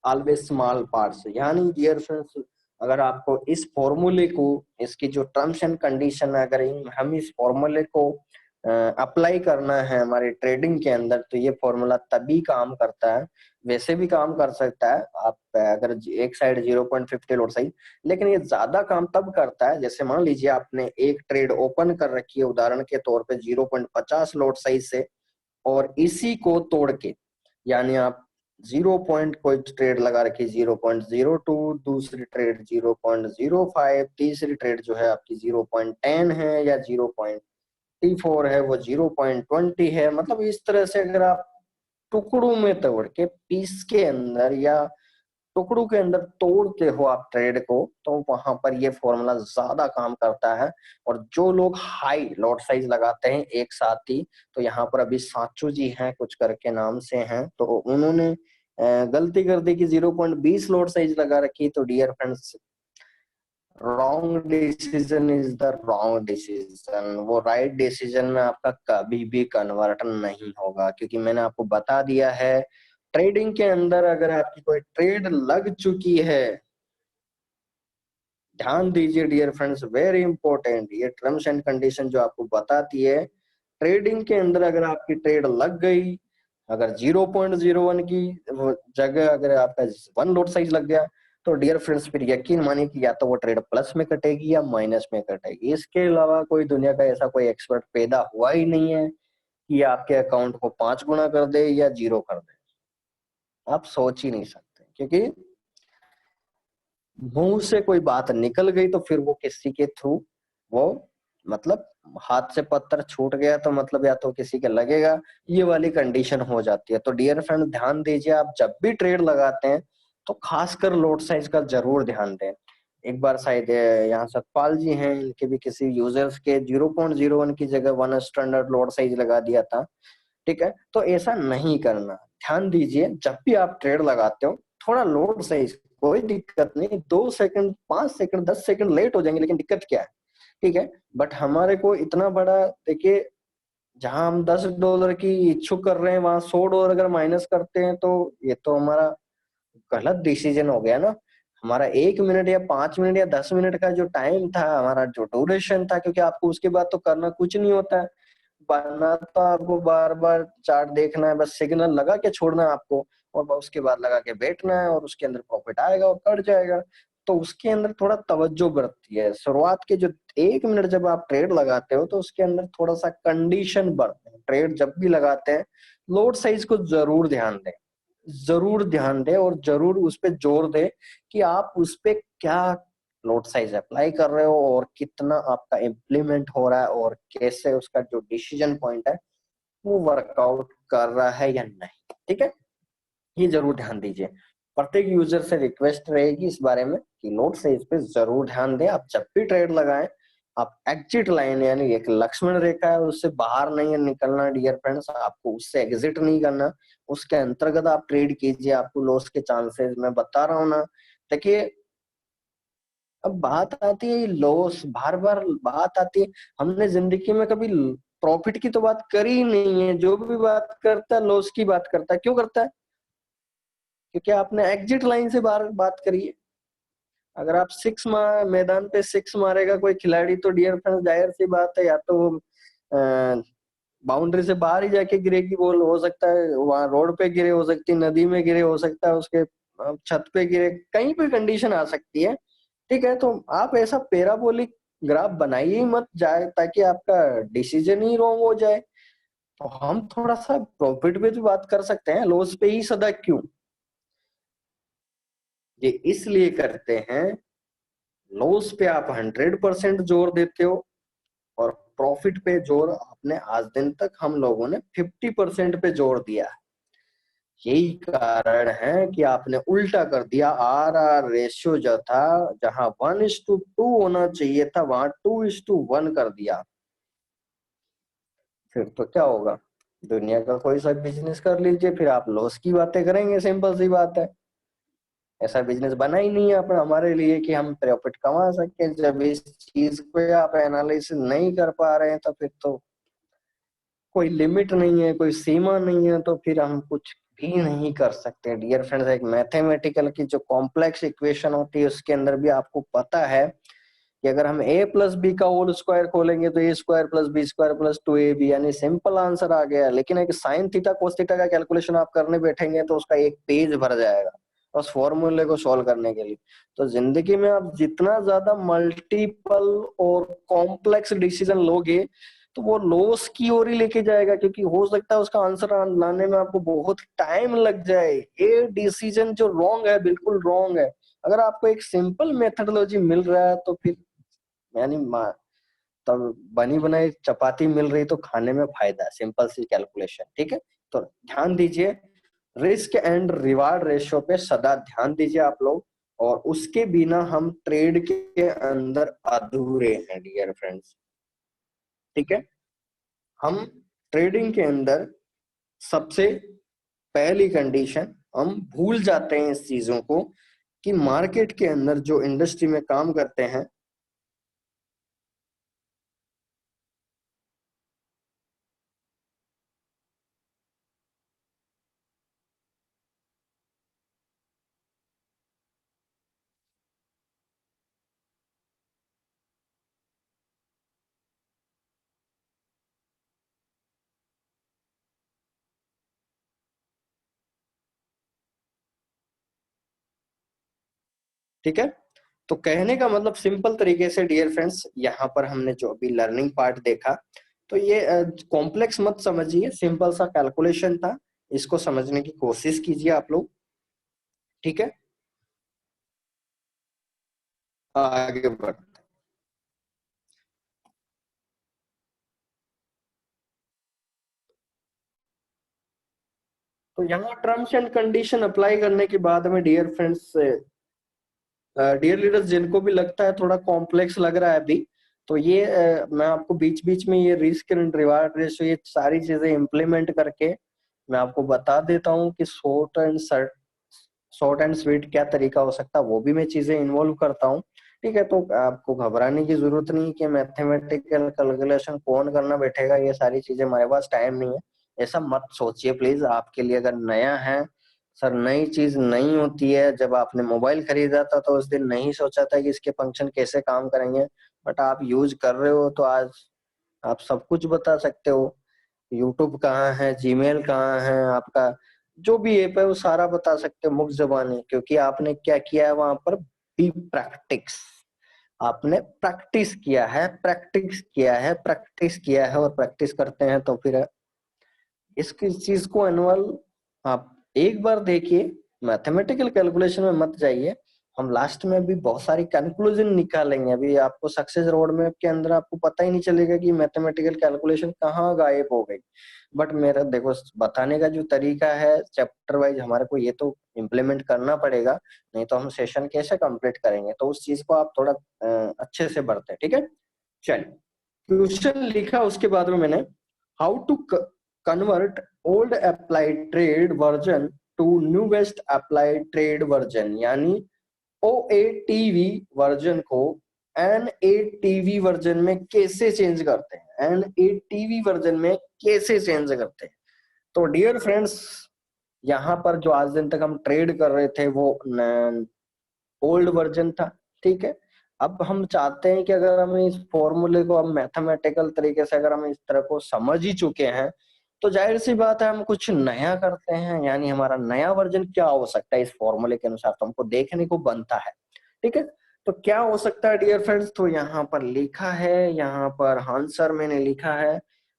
A: always small parts। यानी डियर फ्रेंड्स, अगर आपको इस फॉर्मूले को, इसकी जो टर्म्स एंड कंडीशन है, अगर हम इस फॉर्मूले को अप्लाई करना है हमारे ट्रेडिंग के अंदर, तो ये फॉर्मूला तभी काम करता है। वैसे भी काम कर सकता है आप अगर एक साइड 0.50 लोड साइज, लेकिन ये ज्यादा काम तब करता है जैसे मान लीजिए आपने एक ट्रेड ओपन कर रखी है उदाहरण के तौर पे 0.50 लोड साइज से, और इसी को तोड़ के, यानी आप 0 पॉइंट कोई ट्रेड लगा रखी 0.02, दूसरी ट्रेड 0.05, तीसरी ट्रेड जो है आपकी 0.10 है या 0.4 है, वो 0.20 है। मतलब इस तरह से अगर आप टुकड़ों में तोड़ के, पीस के अंदर या टुकड़ों के अंदर तोड़ते हो आप ट्रेड को, तो वहां पर ये फॉर्मूला ज्यादा काम करता है। और जो लोग हाई लॉट साइज लगाते हैं एक साथ ही, तो यहाँ पर अभी साचू जी हैं कुछ करके नाम से हैं, तो उन्होंने गलती कर दी कि 0.20 लॉट साइज लगा रखी। तो dear friends, wrong decision is the wrong decision, वो राइट डिसीजन में आपका कभी भी कन्वर्ट नहीं होगा, क्योंकि मैंने आपको बता दिया है ट्रेडिंग के अंदर अगर आपकी कोई ट्रेड लग चुकी है, ध्यान दीजिए डियर फ्रेंड्स, वेरी इंपॉर्टेंट, ये टर्म्स एंड कंडीशन जो आपको बताती है ट्रेडिंग के अंदर अगर आपकी ट्रेड लग गई, अगर 0.01 की जगह अगर आपका 1 लोट साइज लग गया, तो डियर फ्रेंड्स फिर यकीन मानिए कि या तो वो ट्रेड प्लस में कटेगी या माइनस में कटेगी। इसके अलावा कोई दुनिया का ऐसा कोई एक्सपर्ट पैदा हुआ ही नहीं है कि आपके अकाउंट को 5 गुना कर दे या 0 कर दे। आप सोच ही नहीं सकते, क्योंकि मुंह से कोई बात निकल गई तो फिर वो किसी के थ्रू, वो मतलब हाथ से पत्थर छूट गया तो मतलब या तो किसी के लगेगा, ये वाली कंडीशन हो जाती है। तो डियर फ्रेंड ध्यान दीजिए, आप जब भी ट्रेड लगाते हैं तो खासकर लोड साइज का जरूर ध्यान दें। एक बार शायद यहाँ सतपाल जी हैं, इनके भी किसी यूजर्स के 0.01 की जगह 1 स्टैंडर्ड लोड साइज लगा दिया था। ठीक है, तो ऐसा नहीं करना। ध्यान दीजिए, जब भी आप ट्रेड लगाते हो थोड़ा लोड साइज, कोई दिक्कत नहीं, 2 सेकंड 5 सेकंड 10 सेकंड लेट हो जाएंगे, लेकिन दिक्कत क्या है, ठीक है, बट हमारे को इतना बड़ा, देखिए जहां हम $10 की इच्छुक कर रहे हैं वहां $100 अगर माइनस करते हैं तो ये तो हमारा गलत डिसीजन हो गया ना। हमारा 1 मिनट या 5 मिनट या 10 मिनट का जो टाइम था, हमारा जो ड्यूरेशन था, क्योंकि आपको उसके बाद तो करना कुछ नहीं होता है, वरना तो आपको बार बार चार्ट देखना है, बस सिग्नल लगा के छोड़ना है आपको, और उसके बाद लगा के बैठना है, और उसके अंदर प्रॉफिट आएगा और कट जाएगा। तो उसके अंदर थोड़ा तवज्जो बरतती है। शुरुआत के जो 1 मिनट जब आप ट्रेड लगाते हो तो उसके अंदर थोड़ा सा कंडीशन बरते हैं। ट्रेड जब भी लगाते हैं लोड साइज को जरूर ध्यान दें, जरूर ध्यान दें, और जरूर उस पर जोर दें कि आप उस पर क्या लोड साइज अप्लाई कर रहे हो और कितना आपका इम्प्लीमेंट हो रहा है, और कैसे उसका जो डिसीजन पॉइंट है वो वर्कआउट कर रहा है या नहीं। ठीक है, ये जरूर ध्यान दीजिए। प्रत्येक यूजर से रिक्वेस्ट रहेगी इस बारे में कि नोट से इस पे जरूर ध्यान दें। आप जब भी ट्रेड लगाएं, आप एग्जिट लाइन यानी एक लक्ष्मण रेखा है उससे बाहर नहीं निकलना डियर फ्रेंड्स, आपको उससे एग्जिट नहीं करना, उसके अंतर्गत आप ट्रेड कीजिए, आपको लॉस के चांसेस मैं बता रहा हूँ ना। देखिए, अब बात आती है लॉस, बार बार बात आती है, हमने जिंदगी में कभी प्रॉफिट की तो बात करी ही नहीं है, जो भी बात करता है लॉस की बात करता है। क्यों करता है? क्योंकि आपने एग्जिट लाइन से बाहर बात करी है। अगर आप मैदान पे सिक्स मारेगा कोई खिलाड़ी, तो डियर फ्रेंड्स जाहिर सी बात है या तो वो बाउंड्री से बाहर ही जाके गिरेगी बॉल, हो सकता है वहां रोड पे गिरे, हो सकती है नदी में गिरे, हो सकता है उसके छत पे गिरे, कहीं भी कंडीशन आ सकती है। ठीक है, तो आप ऐसा पैराबोलिक ग्राफ बनाइए ही मत जाए ताकि आपका डिसीजन ही रॉन्ग हो जाए। तो हम थोड़ा सा प्रॉफिट पे भी बात कर सकते हैं, लॉस पे ही सदा क्यों। ये इसलिए करते हैं, लॉस पे आप 100% जोर देते हो और प्रॉफिट पे जोर आपने आज दिन तक हम लोगों ने 50% पे जोर दिया है। यही कारण है कि आपने उल्टा कर दिया। आर रेशियो जो था, जहां 1:2 होना चाहिए था वहां 2:1 कर दिया। फिर तो क्या होगा, दुनिया का कोई सा बिजनेस कर लीजिए, फिर आप लॉस की बातें करेंगे, सिंपल सी बात है। ऐसा बिजनेस बना ही नहीं है अपना हमारे लिए कि हम प्रॉफिट कमा सके। जब इस चीज पे आप एनालिसिस नहीं कर पा रहे हैं तो फिर तो कोई लिमिट नहीं है, कोई सीमा नहीं है, तो फिर हम कुछ भी नहीं कर सकते डियर फ्रेंड्स। एक मैथमेटिकल की जो कॉम्प्लेक्स इक्वेशन होती है उसके अंदर भी आपको पता है कि अगर हम a प्लस बी का होल स्क्वायर खोलेंगे तो a square plus B square plus 2ab, यानी सिंपल आंसर आ गया। लेकिन एक साइन थीटा कोस थीटा का कैलकुलेशन आप करने बैठेंगे तो उसका एक पेज भर जाएगा उस फॉर्मूले को सॉल्व करने के लिए। तो जिंदगी में आप जितना ज्यादा मल्टीपल और कॉम्प्लेक्स डिसीजन लोगे तो वो लॉस की ओर ही लेके जाएगा, क्योंकि हो सकता है उसका आंसर लाने में आपको बहुत टाइम लग जाए। ये डिसीजन जो रॉन्ग है बिल्कुल रॉन्ग है। अगर आपको एक सिंपल मेथडोलॉजी मिल रहा है तो फिर यानी तब बनी बनाई चपाती मिल रही तो खाने में फायदा है। सिंपल सी कैलकुलेशन, ठीक है। तो ध्यान दीजिए, रिस्क एंड रिवार्ड रेशियो पे सदा ध्यान दीजिए आप लोग, और उसके बिना हम ट्रेड के अंदर अधूरे हैं डियर फ्रेंड्स, ठीक है। हम ट्रेडिंग के अंदर सबसे पहली कंडीशन, हम भूल जाते हैं इस चीजों को कि मार्केट के अंदर जो इंडस्ट्री में काम करते हैं, ठीक है। तो कहने का मतलब सिंपल तरीके से डियर फ्रेंड्स, यहाँ पर हमने जो अभी लर्निंग पार्ट देखा, तो ये कॉम्प्लेक्स मत समझिए, सिंपल सा कैलकुलेशन था। इसको समझने की कोशिश कीजिए आप लोग, ठीक है। आगे बढ़, तो यहाँ टर्म्स एंड कंडीशन अप्लाई करने के बाद में डियर फ्रेंड्स, डियर लीडर्स, जिनको भी लगता है थोड़ा कॉम्प्लेक्स लग रहा है अभी, तो ये मैं आपको बीच बीच में ये रिस्क एंड रिवार्ड रेशियो ये सारी चीजें इंप्लीमेंट करके मैं आपको बता देता हूँ कि शॉर्ट एंड स्वीट क्या तरीका हो सकता है, वो भी मैं चीजें इन्वॉल्व करता हूँ, ठीक है। तो आपको घबराने की जरूरत नहीं कि मैथमेटिकल कैलकुलेशन कौन करना बैठेगा, ये सारी चीजें हमारे पास टाइम नहीं है, ऐसा मत सोचिए प्लीज। आपके लिए अगर नया है सर, नई चीज नहीं होती है। जब आपने मोबाइल खरीदा था तो उस दिन नहीं सोचा था कि इसके फंक्शन कैसे काम करेंगे, बट आप यूज कर रहे हो तो आज आप सब कुछ बता सकते हो। यूट्यूब कहाँ है, जीमेल कहाँ है, आपका जो भी ऐप है वो सारा बता सकते हो मुफ्त जबानी, क्योंकि आपने क्या किया है वहां पर, बी प्रैक्टिस। आपने प्रैक्टिस किया है, प्रैक्टिस किया है, प्रैक्टिस किया है, और प्रैक्टिस करते हैं तो फिर इसकी चीज को एनुअल आप एक बार देखिए, मैथमेटिकल कैलकुलेशन में मत जाइए। हम लास्ट में भी बहुत सारी कंक्लूजन निकालेंगे। अभी आपको सक्सेस रोड मैप के अंदर आपको पता ही नहीं चलेगा कि मैथमेटिकल कैलकुलेशन कहाँ गायब हो गई। बट मेरा देखो बताने का जो तरीका है चैप्टर वाइज, हमारे को ये तो इम्प्लीमेंट करना पड़ेगा, नहीं तो हम सेशन कैसे कंप्लीट करेंगे। तो उस चीज को आप थोड़ा अच्छे से बढ़ते हैं, ठीक है। चलिए, क्वेश्चन लिखा उसके बाद में मैंने, how to convert old applied trade version to newest applied trade version, यानी OATV वर्जन को NATV वर्जन में कैसे चेंज करते हैं, NATV वर्जन में कैसे चेंज करते हैं। तो डियर फ्रेंड्स, यहाँ पर जो आज दिन तक हम ट्रेड कर रहे थे वो ओल्ड वर्जन था, ठीक है। अब हम चाहते हैं कि अगर हम इस फॉर्मूले को अब मैथमेटिकल तरीके से अगर हम इस तरह को समझ ही चुके हैं, तो जाहिर सी बात है हम कुछ नया करते हैं, यानी हमारा नया वर्जन क्या हो सकता है इस फॉर्मूले के अनुसार, तो हमको देखने को बनता है, ठीक है। तो क्या हो सकता है डियर फ्रेंड्स, तो यहाँ पर लिखा है, यहाँ पर आंसर मैंने लिखा है,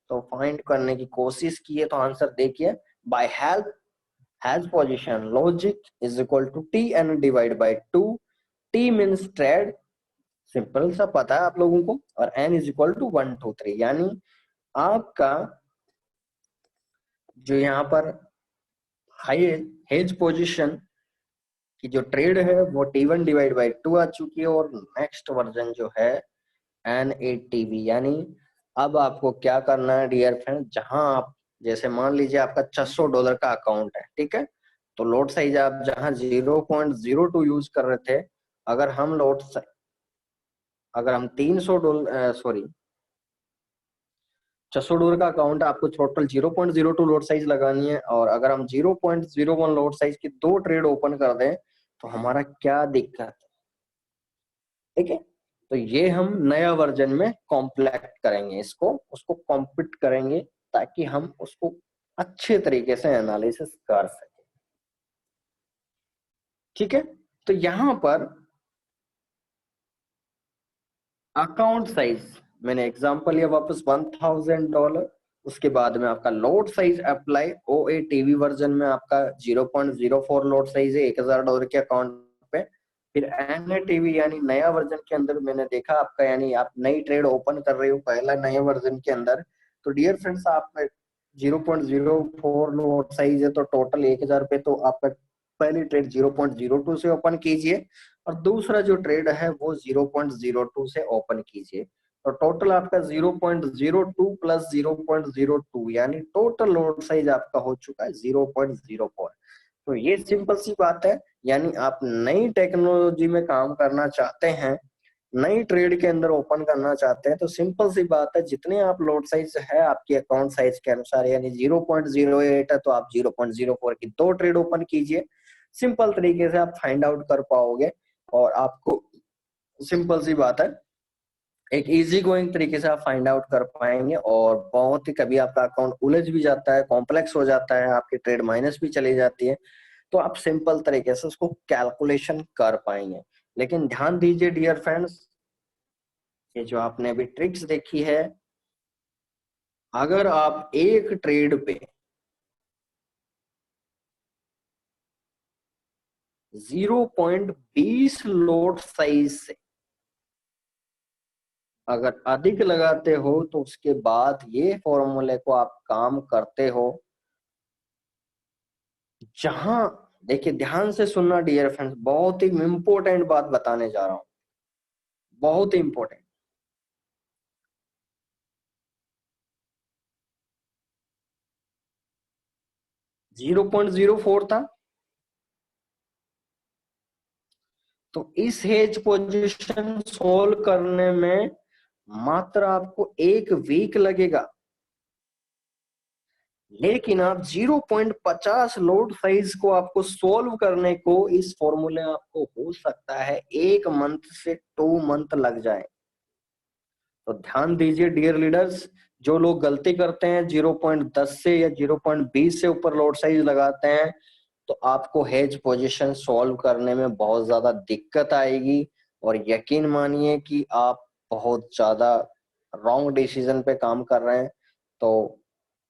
A: तो फाइंड करने की कोशिश की है, तो आंसर देखिए, by help has position logic is equal to t n divide by 2, t means trade, simple सा पता है आप लोगों को, और n is equal to 1 2 3, यानी आपका जो यहाँ पर हाई हेज पोजीशन की जो ट्रेड है वो t1 डिवाइड बाई 2 आ चुकी है, और नेक्स्ट वर्जन जो है NATV, यानी अब आपको क्या करना है डियर फ्रेंड, जहां आप जैसे मान लीजिए आपका $600 का अकाउंट है, ठीक है, तो लोड साइज आप जहां 0.02 यूज कर रहे थे, अगर हम अगर हम 300 सॉरी 600 डॉलर का अकाउंट, आपको टोटल 0.02 लोड साइज लगानी है, और अगर हम 0.01 लोड साइज की 2 ट्रेड ओपन कर दें तो हमारा क्या दिक्कत है? ठीक है, तो ये हम नया वर्जन में कॉम्प्लेक्ट करेंगे, इसको उसको कॉम्पिट करेंगे ताकि हम उसको अच्छे तरीके से एनालिसिस कर सके। ठीक है, तो यहां पर अकाउंट साइज मैंने एग्जांपल लिया वापस $1000, उसके बाद में आपका load size apply OATV version में आपका 0.04 लोड साइज है $1000 के अकाउंट पे। फिर NATV यानी नया वर्जन के अंदर मैंने देखा आपका, यानी आप नई ट्रेड ओपन कर रहे हो पहला नए वर्जन के अंदर, तो डियर फ्रेंड्स आप 0.04 लोड साइज है तो टोटल 1000 पे, तो आपका पहली ट्रेड 0.02 से ओपन कीजिए और दूसरा जो ट्रेड है वो 0.02 से ओपन कीजिए, तो टोटल आपका 0.02 प्लस 0.02 यानी टोटल लोड साइज आपका हो चुका है 0.04। तो ये सिंपल सी बात है, यानी आप नई टेक्नोलॉजी में काम करना चाहते हैं, नई ट्रेड के अंदर ओपन करना चाहते हैं, तो सिंपल सी बात है, जितने आप लोड साइज है आपके अकाउंट साइज के अनुसार, यानी 0.08 है तो आप 0.04 की 2 ट्रेड ओपन कीजिए। सिंपल तरीके से आप फाइंड आउट कर पाओगे, और आपको सिंपल सी बात है एक इजी गोइंग तरीके से आप फाइंड आउट कर पाएंगे, और बहुत ही कभी आपका अकाउंट उलझ भी जाता है, कॉम्प्लेक्स हो जाता है, आपकी ट्रेड माइनस भी चली जाती है, तो आप सिंपल तरीके से उसको कैलकुलेशन कर पाएंगे। लेकिन ध्यान दीजिए डियर फ्रेंड्स, ये जो आपने अभी ट्रिक्स देखी है, अगर आप एक ट्रेड पे 0.20 लोड साइज से अगर अधिक लगाते हो तो उसके बाद ये फॉर्मूले को आप काम करते हो, जहां देखिए ध्यान से सुनना डियर फ्रेंड्स, बहुत ही इंपॉर्टेंट बात बताने जा रहा हूं, बहुत ही इंपॉर्टेंट। 0.04 था, तो इस हेज पोजीशन सोल्व करने में मात्र आपको 1 वीक लगेगा, लेकिन आप 0.50 लोड साइज को आपको सोल्व करने को इस फॉर्मूले आपको हो सकता है 1 मंथ से 2 मंथ लग जाए। तो ध्यान दीजिए डियर लीडर्स, जो लोग गलती करते हैं 0.10 से या 0.20 से ऊपर लोड साइज लगाते हैं, तो आपको हेज पोजीशन सॉल्व करने में बहुत ज्यादा दिक्कत आएगी, और यकीन मानिए कि आप बहुत ज्यादा रॉन्ग डिसीजन पे काम कर रहे हैं। तो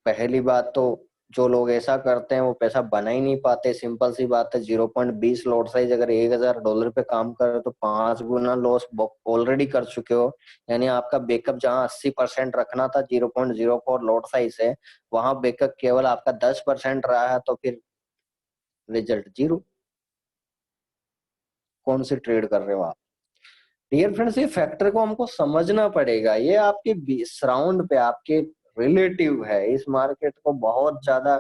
A: पहली बात तो जो लोग ऐसा करते हैं वो पैसा बना ही नहीं पाते, सिंपल सी बात है। 0.20 लॉट साइज अगर $1000 पे काम करे तो 5 गुना लॉस ऑलरेडी कर चुके हो, यानी आपका बैकअप जहां 80% रखना था 0.04 लॉट साइज है, वहां बैकअप केवल आपका 10% रहा है, तो फिर रिजल्ट जीरो। कौन सी ट्रेड कर रहे हो आप? डियर फ्रेंड्स, ये फैक्टर को हमको समझना पड़ेगा, ये आपके सराउंड पे आपके रिलेटिव है, इस मार्केट को बहुत ज्यादा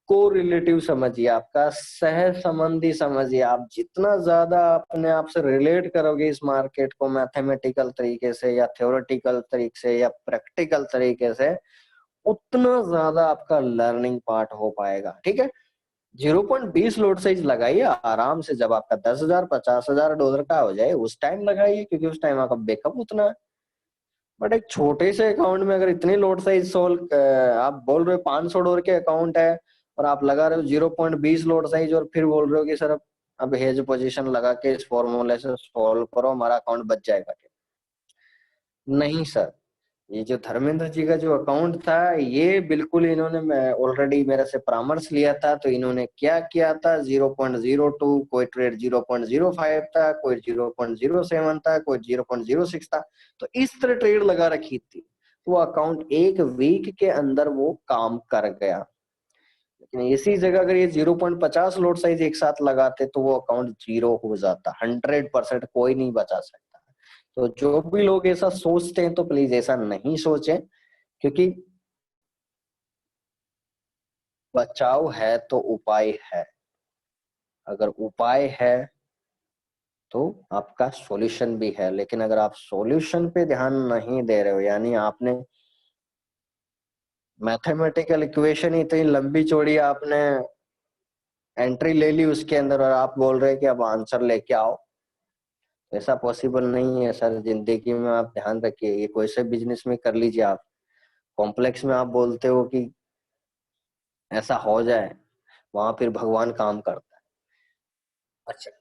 A: को रिलेटिव समझिए, आपका सह संबंधी समझिए। आप जितना ज्यादा अपने आप से रिलेट करोगे इस मार्केट को मैथमेटिकल तरीके से या थ्योरेटिकल तरीके से या प्रैक्टिकल तरीके से, उतना ज्यादा आपका लर्निंग पार्ट हो पाएगा। ठीक है, 0.20 लोड साइज लगाइए आराम से, जब आपका 10,000 $50,000 का हो जाए उस टाइम लगाइए, क्योंकि उस टाइम आपका बैकअप उतना है। बट एक छोटे से अकाउंट में अगर इतनी लोड साइज सोल्व, आप बोल रहे हो $500 के अकाउंट है और आप लगा रहे हो 0.20 लोड साइज, और फिर बोल रहे हो कि सर अब हेज पोजीशन लगा के इस फॉर्मूले से सॉल्व करो हमारा अकाउंट बच जाएगा। नहीं सर, ये जो धर्मेंद्र जी का जो अकाउंट था, ये बिल्कुल इन्होंने ऑलरेडी मेरे से परामर्श लिया था, तो इन्होंने क्या किया था, 0.02, कोई ट्रेड 0.05 था, कोई 0.07 था, कोई 0.06 था, तो इस तरह ट्रेड लगा रखी थी, वो अकाउंट 1 वीक के अंदर वो काम कर गया। लेकिन इसी जगह अगर ये 0.50 लोड साइज एक साथ लगाते तो वो अकाउंट जीरो हो जाता, 100%, कोई नहीं बचा सकता। तो जो भी लोग ऐसा सोचते हैं तो प्लीज ऐसा नहीं सोचें, क्योंकि बचाव है तो उपाय है, अगर उपाय है तो आपका सॉल्यूशन भी है। लेकिन अगर आप सॉल्यूशन पे ध्यान नहीं दे रहे हो, यानी आपने मैथमेटिकल इक्वेशन ही इतनी लंबी चौड़ी आपने एंट्री ले ली उसके अंदर, और आप बोल रहे हैं कि अब आंसर लेके आओ, ऐसा पॉसिबल नहीं है सर। जिंदगी में आप ध्यान रखिए, ये कोई से बिजनेस में कर लीजिए आप, कॉम्प्लेक्स में आप बोलते हो कि ऐसा हो जाए, वहां फिर भगवान काम करता है। अच्छा,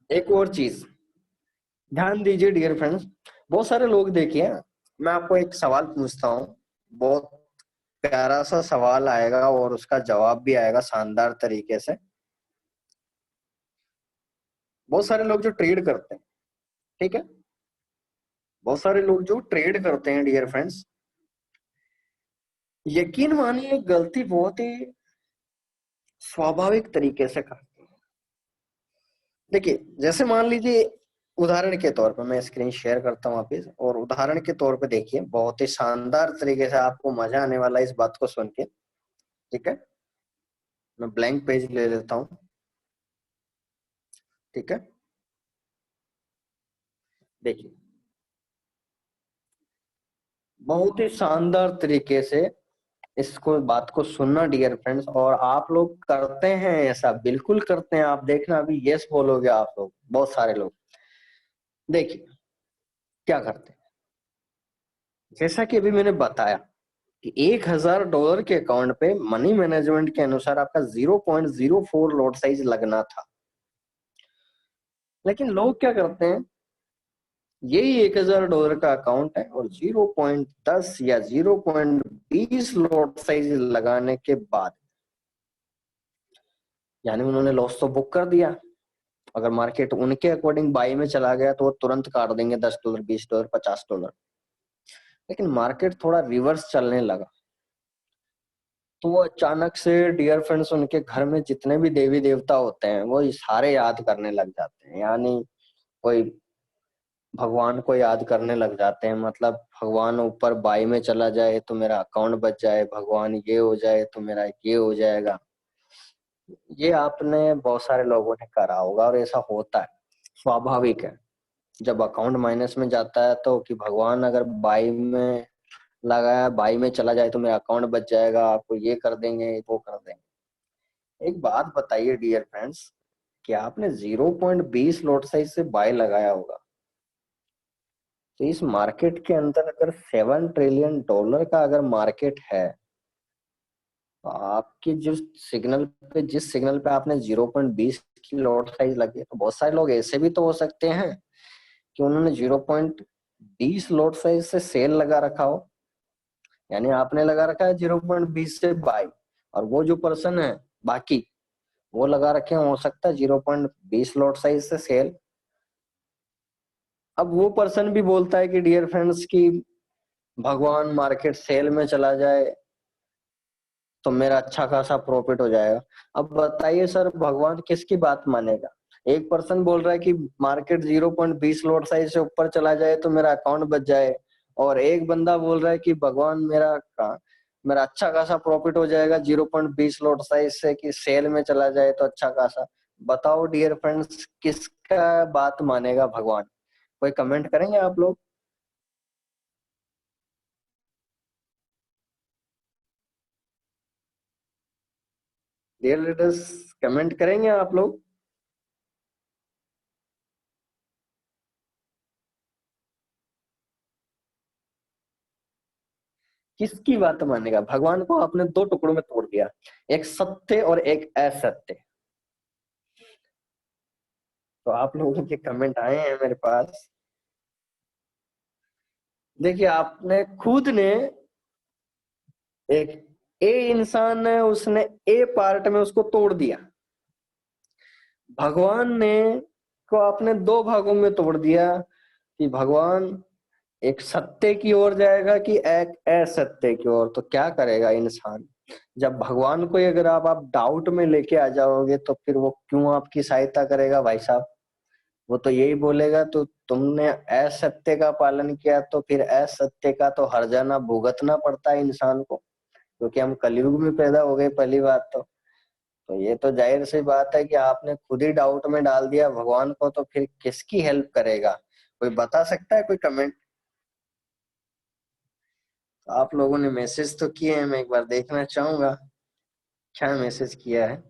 A: एक और चीज ध्यान दीजिए डियर फ्रेंड्स, बहुत सारे लोग देखिए, मैं आपको एक सवाल पूछता हूँ, बहुत प्यारा सा सवाल आएगा और उसका जवाब भी आएगा शानदार तरीके से। बहुत सारे लोग जो ट्रेड करते हैं, ठीक है, बहुत सारे लोग जो ट्रेड करते हैं डियर फ्रेंड्स, यकीन मानिए गलती बहुत ही स्वाभाविक तरीके से करते हैं। देखिए, जैसे मान लीजिए, उदाहरण के तौर पे मैं स्क्रीन शेयर करता हूँ वापिस, और उदाहरण के तौर पे देखिए, बहुत ही शानदार तरीके से आपको मजा आने वाला है इस बात को सुन के, ठीक है। मैं ब्लैंक पेज ले लेता हूँ, ठीक है। देखिए, बहुत ही शानदार तरीके से इसको बात को सुनना डियर फ्रेंड्स, और आप लोग करते हैं ऐसा, बिल्कुल करते हैं, आप देखना अभी यस बोलोगे आप लोग, बहुत सारे लोग। देखिए क्या करते हैं, जैसा कि अभी मैंने बताया कि $1000 के अकाउंट पे मनी मैनेजमेंट के अनुसार आपका 0.04 लॉट साइज लगना था। लेकिन लोग क्या करते हैं, यही $1000 का अकाउंट है और 0.10 या 0.20 लॉट साइज लगाने के बाद, यानी उन्होंने लॉस तो बुक कर दिया। अगर मार्केट उनके अकॉर्डिंग बाई में चला गया तो वो तुरंत काट देंगे $10, $20, $50। लेकिन मार्केट थोड़ा रिवर्स चलने लगा, तो वो अचानक से डियर फ्रेंड्स उनके घर में जितने भी देवी देवता होते हैं वो सारे याद करने लग जाते हैं, यानी कोई भगवान को याद करने लग जाते हैं। मतलब भगवान ऊपर बाई में चला जाए तो मेरा अकाउंट बच जाए, भगवान ये हो जाए तो मेरा ये हो जाएगा। ये आपने बहुत सारे लोगों ने करा होगा और ऐसा होता है, स्वाभाविक है। जब अकाउंट माइनस में जाता है तो कि भगवान अगर बाई में लगाया, बाई में चला जाए तो मेरा अकाउंट बच जाएगा, आपको ये कर देंगे वो कर देंगे। एक बात बताइए डियर फ्रेंड्स, क्या आपने 0.20 लॉट साइज से बाय लगाया होगा, तो इस मार्केट के अंदर अगर $7 ट्रिलियन का अगर मार्केट है, तो आपकी जिस सिग्नल पे आपने 0.20 की लॉट साइज लगी है, तो बहुत सारे लोग ऐसे भी तो हो सकते हैं कि उन्होंने 0.20 लॉट साइज से सेल लगा रखा हो, यानी आपने लगा रखा है 0.20 से बाय, और वो जो पर्सन है बाकी वो लगा रखे हैं, हो सकता है 0.20 लॉट साइज से सेल। अब वो पर्सन भी बोलता है कि डियर फ्रेंड्स की भगवान मार्केट सेल में चला जाए तो मेरा अच्छा खासा प्रॉफिट हो जाएगा। अब बताइए सर, भगवान किसकी बात मानेगा? एक पर्सन बोल रहा है कि मार्केट 0.20 लॉट साइज से ऊपर चला जाए तो मेरा अकाउंट बच जाए, और एक बंदा बोल रहा है कि भगवान मेरा अच्छा खासा प्रॉफिट हो जाएगा 0.20 लॉट साइज से, कि सेल में चला जाए तो अच्छा खासा। बताओ डियर फ्रेंड्स, किसका बात मानेगा भगवान? कोई कमेंट करेंगे आप लोग? डियर लीडर्स, कमेंट करेंगे आप लोग? किसकी बात मानेगा? भगवान को आपने दो टुकड़ों में तोड़ दिया, एक सत्य और एक असत्य। तो आप लोगों के कमेंट आए हैं मेरे पास। देखिए, आपने खुद ने, एक ए इंसान है, उसने ए पार्ट में उसको तोड़ दिया। भगवान ने को आपने दो भागों में तोड़ दिया, कि भगवान एक सत्य की ओर जाएगा कि एक असत्य की ओर। तो क्या करेगा इंसान? जब भगवान को ही अगर आप डाउट में लेके आ जाओगे तो फिर वो क्यों आपकी सहायता करेगा भाई साहब? वो तो यही बोलेगा, तो तुमने असत्य का पालन किया तो फिर असत्य का तो हर्जाना भुगतना पड़ता है इंसान को। क्योंकि हम कलयुग में पैदा हो गए पहली बात तो ये तो जाहिर सी बात है कि आपने खुद ही डाउट में डाल दिया भगवान को, तो फिर किसकी हेल्प करेगा? कोई बता सकता है, कोई कमेंट? तो आप लोगों ने मैसेज तो किए हैं, मैं एक बार देखना चाहूंगा क्या मैसेज किया है।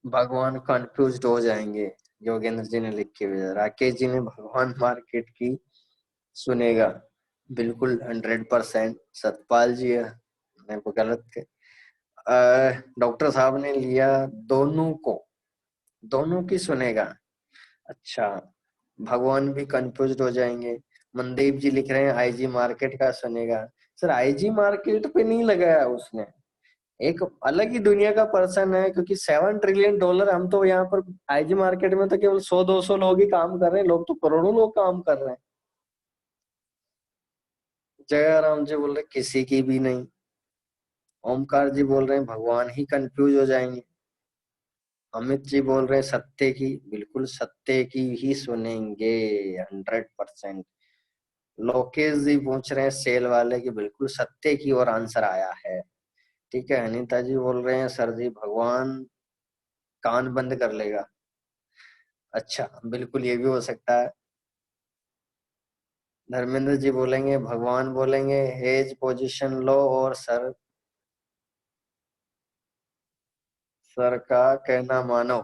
A: भगवान कंफ्यूज हो जाएंगे, योगेंद्र जी ने लिख के भेजा। राकेश जी ने भगवान मार्केट की सुनेगा, बिल्कुल 100%। सतपाल जी ने वो गलत थे। डॉक्टर साहब ने लिया दोनों को, दोनों की सुनेगा। अच्छा, भगवान भी कंफ्यूज हो जाएंगे। मनदीप जी लिख रहे हैं आईजी मार्केट का सुनेगा। सर आईजी मार्केट पे नहीं लगाया उसने, एक अलग ही दुनिया का पर्सन है, क्योंकि $7 ट्रिलियन, हम तो यहाँ पर आईजी मार्केट में तो केवल 100-200 लोग ही काम कर रहे हैं, लोग तो करोड़ों लोग काम कर रहे हैं। जयराम जी बोल रहे किसी की भी नहीं। ओमकार जी बोल रहे हैं भगवान ही कंफ्यूज हो जाएंगे। अमित जी बोल रहे हैं सत्य की, बिल्कुल सत्य की ही सुनेंगे 100%। लोकेश जी पूछ रहे हैं सेल वाले की, बिल्कुल सत्य की और आंसर आया है। ठीक है। अनिता जी बोल रहे हैं सर जी भगवान कान बंद कर लेगा। अच्छा, बिल्कुल ये भी हो सकता है। धर्मेंद्र जी बोलेंगे भगवान बोलेंगे हेज पोजीशन लो और सर का कहना मानो।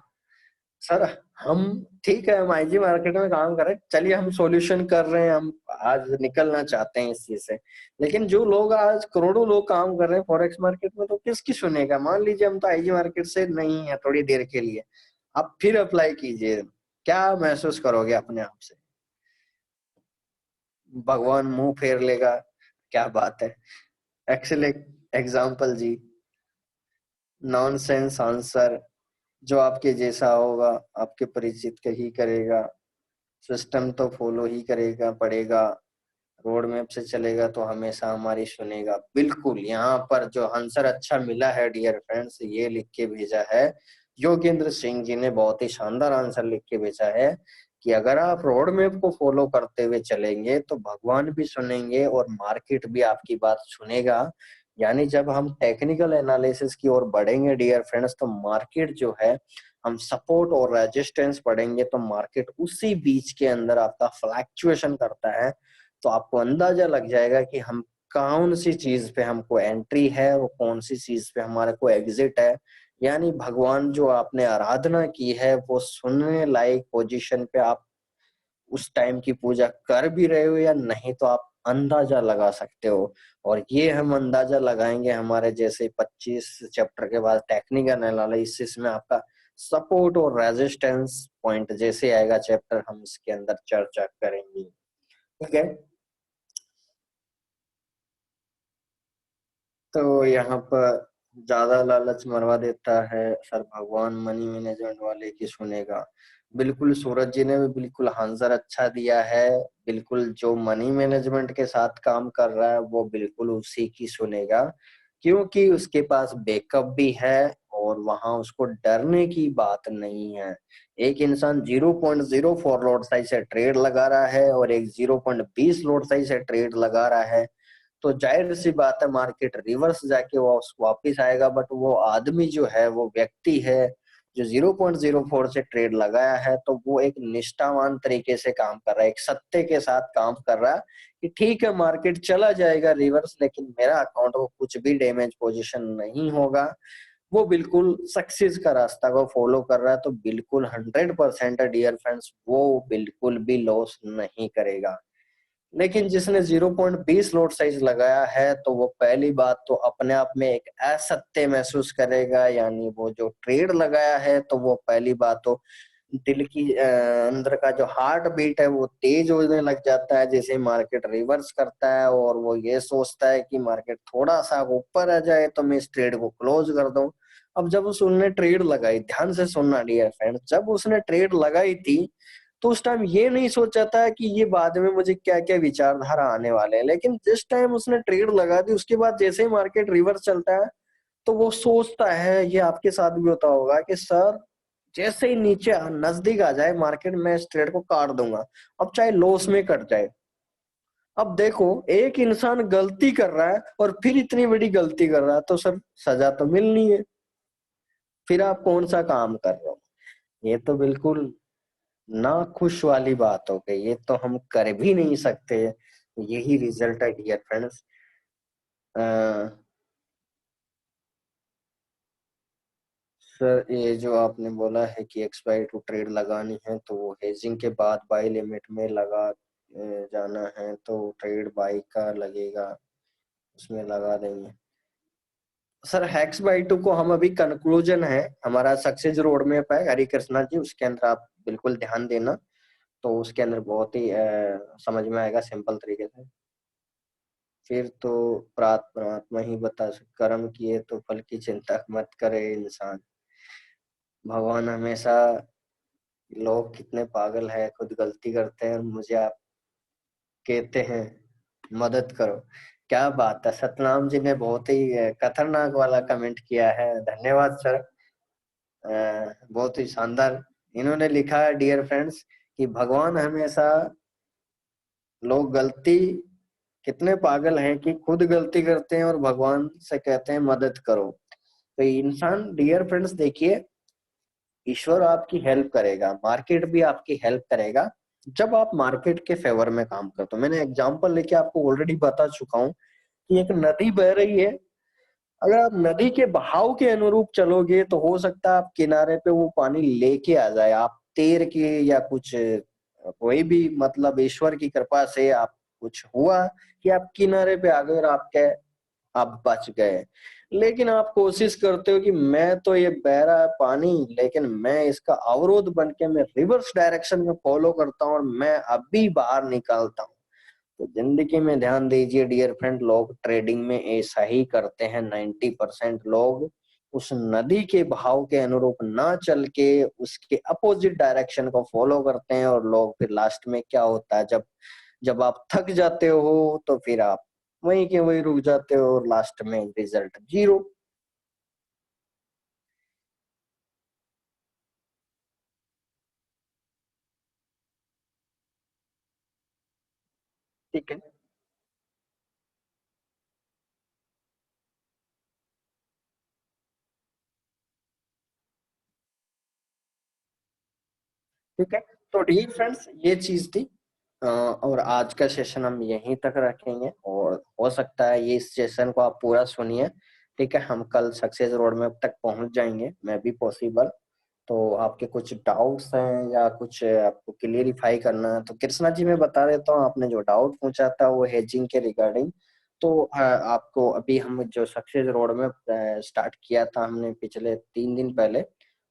A: सर हम, ठीक है, हम आईजी मार्केट में काम कर रहे हैं, चलिए हम सॉल्यूशन कर रहे हैं, हम आज निकलना चाहते हैं इस चीज से। लेकिन जो लोग आज करोड़ों लोग काम कर रहे हैं फॉरेक्स मार्केट में, तो किसकी सुनेगा? मान लीजिए हम तो आईजी मार्केट से नहीं है थोड़ी देर के लिए, आप फिर अप्लाई कीजिए, क्या महसूस करोगे अपने आप से? भगवान मुंह फेर लेगा। क्या बात है, एक्सेलेंट एग्जाम्पल जी। नॉनसेंस आंसर, जो आपके जैसा होगा आपके परिचित का ही करेगा, सिस्टम तो फॉलो ही करेगा पड़ेगा, रोड मैप से चलेगा तो हमेशा हमारी सुनेगा। बिल्कुल, यहाँ पर जो आंसर अच्छा मिला है डियर फ्रेंड्स, ये लिख के भेजा है योगेंद्र सिंह जी ने, बहुत ही शानदार आंसर लिख के भेजा है कि अगर आप रोड मैप को फॉलो करते हुए चलेंगे तो भगवान भी सुनेंगे और मार्केट भी आपकी बात सुनेगा। यानी जब हम टेक्निकल एनालिसिस की ओर बढ़ेंगे डियर फ्रेंड्स, तो मार्केट जो है, हम सपोर्ट और रेजिस्टेंस पढ़ेंगे तो मार्केट उसी बीच के अंदर आपका फ्लैक्चुएशन करता है। तो आपको अंदाजा लग जाएगा कि हम कौन सी चीज पे हमको एंट्री है और कौन सी चीज पे हमारे को एग्जिट है। यानी भगवान जो आपने आराधना की है वो सुनने लायक पोजीशन पे आप उस टाइम की पूजा कर भी रहे हो या नहीं, तो आप अंदाजा लगा सकते हो। और ये हम अंदाजा लगाएंगे हमारे जैसे 25 चैप्टर के बाद टेक्निकल एनालिसिस में आपका सपोर्ट और रेजिस्टेंस पॉइंट जैसे आएगा चैप्टर, हम इसके अंदर चर्चा करेंगे। ठीक है। तो यहाँ पर ज्यादा लालच मरवा देता है सर, भगवान मनी मैनेजमेंट वाले की सुनेगा। बिल्कुल, सूरज जी ने भी बिल्कुल आंसर अच्छा दिया है। बिल्कुल, जो मनी मैनेजमेंट के साथ काम कर रहा है वो बिल्कुल उसी की सुनेगा, क्योंकि उसके पास बैकअप भी है और वहां उसको डरने की बात नहीं है। एक इंसान 0.04 लॉट साइज से ट्रेड लगा रहा है और एक 0.20 लॉट साइज से ट्रेड लगा रहा है, तो जाहिर सी बात है मार्केट रिवर्स जाके वो वापिस आएगा। बट वो आदमी जो है, वो व्यक्ति है जो 0.04 से ट्रेड लगाया है, तो वो एक निष्ठावान तरीके से काम कर रहा है, एक सत्य के साथ काम कर रहा है कि ठीक है मार्केट चला जाएगा रिवर्स, लेकिन मेरा अकाउंट को कुछ भी डैमेज पोजीशन नहीं होगा। वो बिल्कुल सक्सेस का रास्ता को फॉलो कर रहा है, तो बिल्कुल 100% डियर फ्रेंड्स, वो बिल्कुल भी लॉस नहीं करेगा। लेकिन जिसने 0.20 लॉट साइज लगाया है, तो वो पहली बात तो अपने आप में एक असत्य महसूस करेगा। यानी वो जो ट्रेड लगाया है, तो वो पहली बात तो दिल की अंदर का जो हार्ट बीट है वो तेज होने लग जाता है जैसे मार्केट रिवर्स करता है, और वो ये सोचता है कि मार्केट थोड़ा सा ऊपर आ जाए तो मैं इस ट्रेड को क्लोज कर दूं। अब जब उसने ट्रेड लगाई, ध्यान से सुनना डियर फ्रेंड, जब उसने ट्रेड लगाई थी तो उस टाइम ये नहीं सोचा था कि ये बाद में मुझे क्या क्या विचारधारा आने वाले हैं। लेकिन जिस टाइम उसने ट्रेड लगा दी, उसके बाद जैसे ही मार्केट रिवर्स चलता है, तो वो सोचता है, ये आपके साथ भी होता होगा कि सर जैसे ही नीचे नजदीक आ जाए मार्केट में इस ट्रेड को काट दूंगा, अब चाहे लॉस में कट जाए। अब देखो एक इंसान गलती कर रहा है और फिर इतनी बड़ी गलती कर रहा है, तो सर सजा तो मिलनी है, फिर आप कौन सा काम कर रहे हो? ये तो बिल्कुल ना खुश वाली बात हो गई, ये तो हम कर भी नहीं सकते। यही रिजल्ट है डियर फ्रेंड्स। सर ये जो आपने बोला है कि एक्सपायरी टू ट्रेड लगानी है, तो वो हेजिंग के बाद बाई लिमिट में लगा जाना है, तो ट्रेड बाई का लगेगा, उसमें लगा देंगे। सर हैक्स बाई टू को हम अभी कंक्लूजन है, हमारा सक्सेस रोड मैप है हरी कृष्णा जी, उसके अंदर आप बिल्कुल ध्यान देना। तो उसके अंदर बहुत ही समझ में आएगा सिंपल तरीके से। फिर तो परमात्मा ही बता कर्म किए तो फल की चिंता मत करे इंसान। भगवान हमेशा, लोग कितने पागल है, खुद गलती करते हैं और मुझे आप कहते हैं मदद करो। क्या बात है, सतनाम जी ने बहुत ही खतरनाक वाला कमेंट किया है, धन्यवाद सर। बहुत ही शानदार। इन्होंने लिखा है डियर फ्रेंड्स कि भगवान हमेशा, लोग गलती कितने पागल हैं कि खुद गलती करते हैं और भगवान से कहते हैं मदद करो। तो इंसान डियर फ्रेंड्स देखिए, ईश्वर आपकी हेल्प करेगा, मार्केट भी आपकी हेल्प करेगा जब आप मार्केट के फेवर में काम करते हो। मैंने एग्जांपल लेके आपको ऑलरेडी बता चुका हूँ कि एक नदी बह रही है, अगर आप नदी के बहाव के अनुरूप चलोगे तो हो सकता है आप किनारे पे वो पानी लेके आ जाए, आप तैर के या कुछ कोई भी मतलब ईश्वर की कृपा से आप कुछ हुआ कि आप किनारे पे आ गए और आपके आप बच गए। लेकिन आप कोशिश करते हो कि मैं तो ये बह रहा है पानी, लेकिन मैं इसका अवरोध बन के मैं रिवर्स डायरेक्शन में फॉलो करता हूँ और मैं अभी बाहर निकालता हूँ। तो जिंदगी में ध्यान दीजिए डियर फ्रेंड, लोग ट्रेडिंग में ऐसा ही करते हैं। 90% लोग उस नदी के बहाव के अनुरूप ना चल के उसके अपोजिट डायरेक्शन को फॉलो करते हैं, और लोग फिर लास्ट में क्या होता है, जब जब आप थक जाते हो तो फिर आप वहीं के वहीं रुक जाते हो और लास्ट में रिजल्ट जीरो। ठीक है, ठीक है। तो डियर फ्रेंड्स ये चीज थी, और आज का सेशन हम यहीं तक रखेंगे, और हो सकता है ये इस सेशन को आप पूरा सुनिए। ठीक है, हम कल सक्सेस रोड मैप तक पहुंच जाएंगे, मैं भी पॉसिबल। तो आपके कुछ डाउट्स हैं या कुछ आपको क्लियरिफाई करना है तो कृष्णा जी मैं बता देता हूँ, आपने जो डाउट पूछा था वो हेजिंग के रिगार्डिंग। तो आपको अभी हम जो सक्सेस रोड में स्टार्ट किया था हमने पिछले 3 दिन पहले,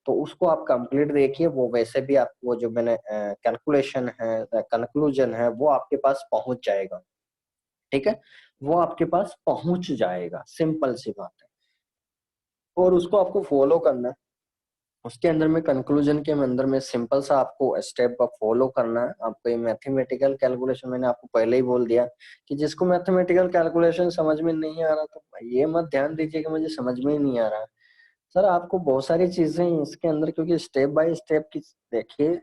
A: तो उसको आप कंप्लीट देखिए, वो वैसे भी आपको जो मैंने कैलकुलेशन है, कंक्लूजन है, वो आपके पास पहुंच जाएगा। ठीक है, वो आपके पास पहुंच जाएगा, सिंपल सी बात है। और उसको आपको फॉलो करना है। उसके अंदर में कंक्लूजन के अंदर में सिंपल सा आपको स्टेप फॉलो करना है। आपको ये मैथमेटिकल कैलकुलेशन मैंने आपको पहले ही बोल दिया कि जिसको मैथमेटिकल कैलकुलेशन समझ में नहीं आ रहा तो ये मत ध्यान दीजिए कि मुझे समझ में ही नहीं आ रहा। सर आपको बहुत सारी चीजें इसके अंदर, क्योंकि स्टेप बाय स्टेप की देखिए,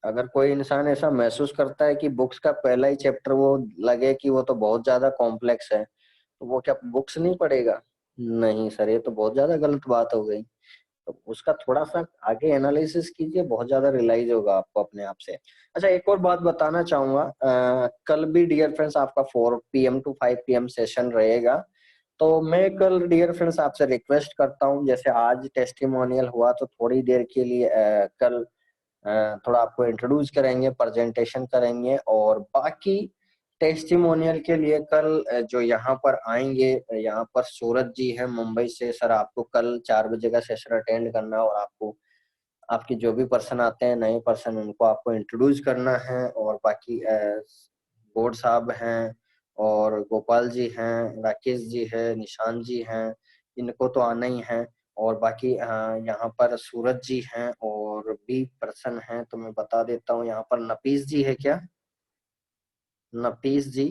A: अगर कोई इंसान ऐसा महसूस करता है कि बुक्स का पहला ही चैप्टर वो लगे कि वो तो बहुत ज्यादा कॉम्प्लेक्स है, तो वो क्या बुक्स नहीं पढ़ेगा? नहीं सर, ये तो बहुत ज्यादा गलत बात हो गई। तो उसका थोड़ा सा आगे एनालिसिस कीजिए, बहुत ज्यादा रियलाइज होगा आपको अपने आप से। अच्छा एक और बात बताना चाहूंगा, कल भी डियर फ्रेंड्स आपका 4 PM to 5 PM सेशन रहेगा। तो मैं कल डियर फ्रेंड्स आपसे रिक्वेस्ट करता हूँ, जैसे आज टेस्टिमोनियल हुआ तो थोड़ी देर के लिए कल थोड़ा आपको इंट्रोड्यूस करेंगे, प्रेजेंटेशन करेंगे, और बाकी टेस्टिमोनियल के लिए कल जो यहाँ पर आएंगे, यहाँ पर सूरज जी हैं मुंबई से, सर आपको कल 4 बजे का सेशन अटेंड करना है, और आपको आपके जो भी पर्सन आते हैं नए पर्सन उनको आपको इंट्रोड्यूस करना है। और बाकी बोर्ड साहब हैं, और गोपाल जी हैं, राकेश जी है, निशांत जी हैं, इनको तो आना ही है। और बाकी यहाँ पर सूरज जी हैं और भी पर्सन हैं, तो मैं बता देता हूँ, यहाँ पर नफीस जी है क्या? नफीस जी,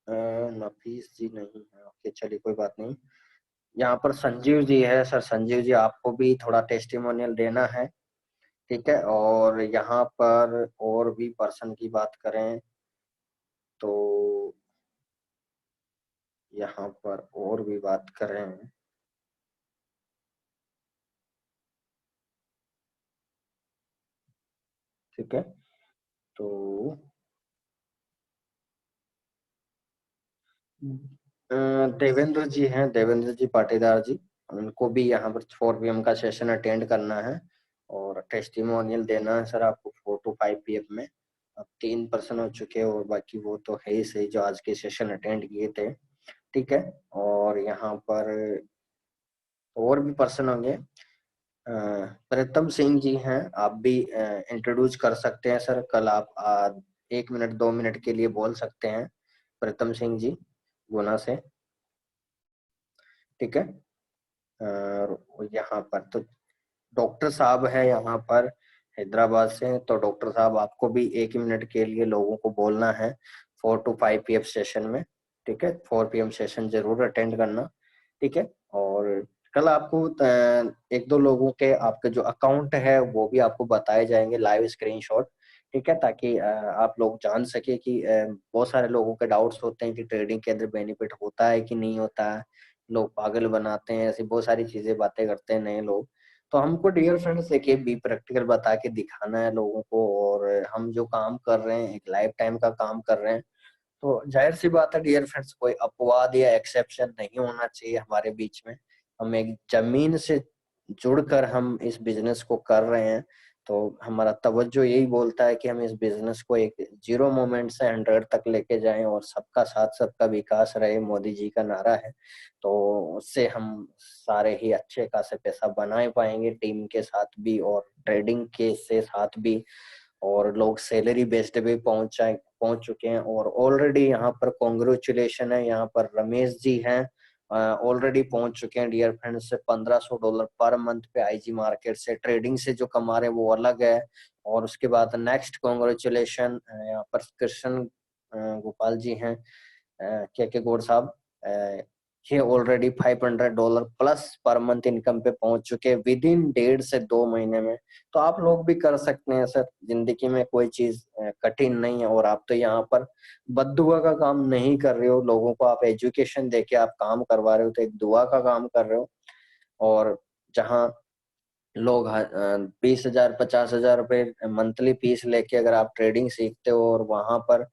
A: नफीस जी नहीं है, ओके चलिए कोई बात नहीं। यहाँ पर संजीव जी है सर। संजीव जी, आपको भी थोड़ा टेस्टिमोनियल देना है, ठीक है। और यहाँ पर और भी पर्सन की बात करें तो यहाँ पर और भी बात करें, ठीक है। तो देवेंद्र जी हैं, देवेंद्र जी पाटीदार जी, उनको भी यहाँ पर 4 PM का सेशन अटेंड करना है और टेस्टिमोनियल देना है सर आपको 4 to 5 PM में। अब 3 पर्सन हो चुके हैं और बाकी वो तो है ही सही जो आज के सेशन अटेंड किए थे, ठीक है। और यहाँ पर और भी पर्सन होंगे। प्रीतम सिंह जी हैं, आप भी इंट्रोड्यूस कर सकते हैं सर। कल आप 1 मिनट 2 मिनट के लिए बोल सकते हैं, प्रीतम सिंह जी गुना से, ठीक है। यहाँ पर तो डॉक्टर साहब है यहाँ पर हैदराबाद से, तो डॉक्टर साहब आपको भी 1 मिनट के लिए लोगों को बोलना है 4 to 5 PM सेशन में, ठीक है। 4 PM सेशन जरूर अटेंड करना, ठीक है। और कल आपको 1-2 लोगों के आपके जो अकाउंट है वो भी आपको बताए जाएंगे लाइव स्क्रीनशॉट, ठीक है, ताकि आप लोग जान सके कि बहुत सारे लोगों के डाउट्स होते हैं कि ट्रेडिंग के अंदर बेनिफिट होता है कि नहीं होता है। लोग पागल बनाते हैं, ऐसी बहुत सारी चीजें बातें करते हैं नए लोग। तो हमको डियर फ्रेंड्स देखिए बी प्रैक्टिकल बता के दिखाना है लोगों को, और हम जो काम कर रहे हैं एक लाइफ टाइम का काम कर रहे हैं। तो जाहिर सी बात है डियर फ्रेंड्स, कोई अपवाद या एक्सेप्शन नहीं होना चाहिए हमारे बीच में। हम एक जमीन से जुड़कर हम इस बिजनेस को कर रहे हैं, तो हमारा तवज्जो यही बोलता है कि हम इस बिजनेस को एक 0 मोमेंट से 100 तक लेके जाएं और सबका साथ सबका विकास रहे, मोदी जी का नारा है। तो उससे हम सारे ही अच्छे खासे पैसा बना पाएंगे, टीम के साथ भी और ट्रेडिंग के से साथ भी। और लोग सैलरी बेस्ड भी पहुंच चुके हैं, और ऑलरेडी यहाँ पर कॉन्ग्रेचुलेशन है, यहाँ पर रमेश जी हैं ऑलरेडी पहुंच चुके हैं डियर फ्रेंड्स से $1500 पर मंथ पे आईजी मार्केट से। ट्रेडिंग से जो कमा रहे हैं वो अलग है। और उसके बाद नेक्स्ट कॉन्ग्रेचुलेशन यहाँ पर कृष्ण गोपाल जी हैं, के गौड़ साहब, ये already $500 plus per month income पे पहुंच चुके हैं विद इन 1.5 से 2 महीने में। तो आप लोग भी कर सकते हैं सर, जिंदगी में कोई चीज कठिन नहीं है। और आप तो यहाँ पर बद्दुआ का काम नहीं कर रहे हो, लोगों को आप एजुकेशन देके आप काम करवा रहे हो, तो एक दुआ का काम कर रहे हो। और जहाँ लोग 20,000 50,000 रुपए मंथली फीस लेके अगर आप ट्रेडिंग सीखते हो और वहां पर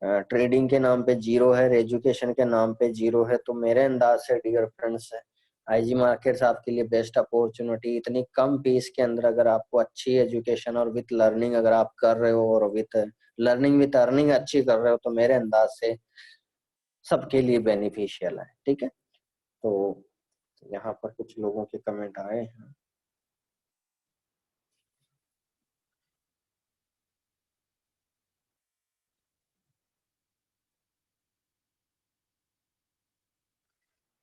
A: ट्रेडिंग के नाम पे जीरो है, एजुकेशन के नाम पे जीरो है, तो मेरे अंदाज से डियर फ्रेंड्स है आईजी मार्केट्स आपके लिए बेस्ट अपॉर्चुनिटी। इतनी कम फीस के अंदर अगर आपको अच्छी एजुकेशन और विथ लर्निंग अगर आप कर रहे हो और विथ लर्निंग विथ अर्निंग अच्छी कर रहे हो, तो मेरे अंदाज से सबके लिए बेनिफिशियल है, ठीक है। तो यहाँ पर कुछ लोगों के कमेंट आए हैं।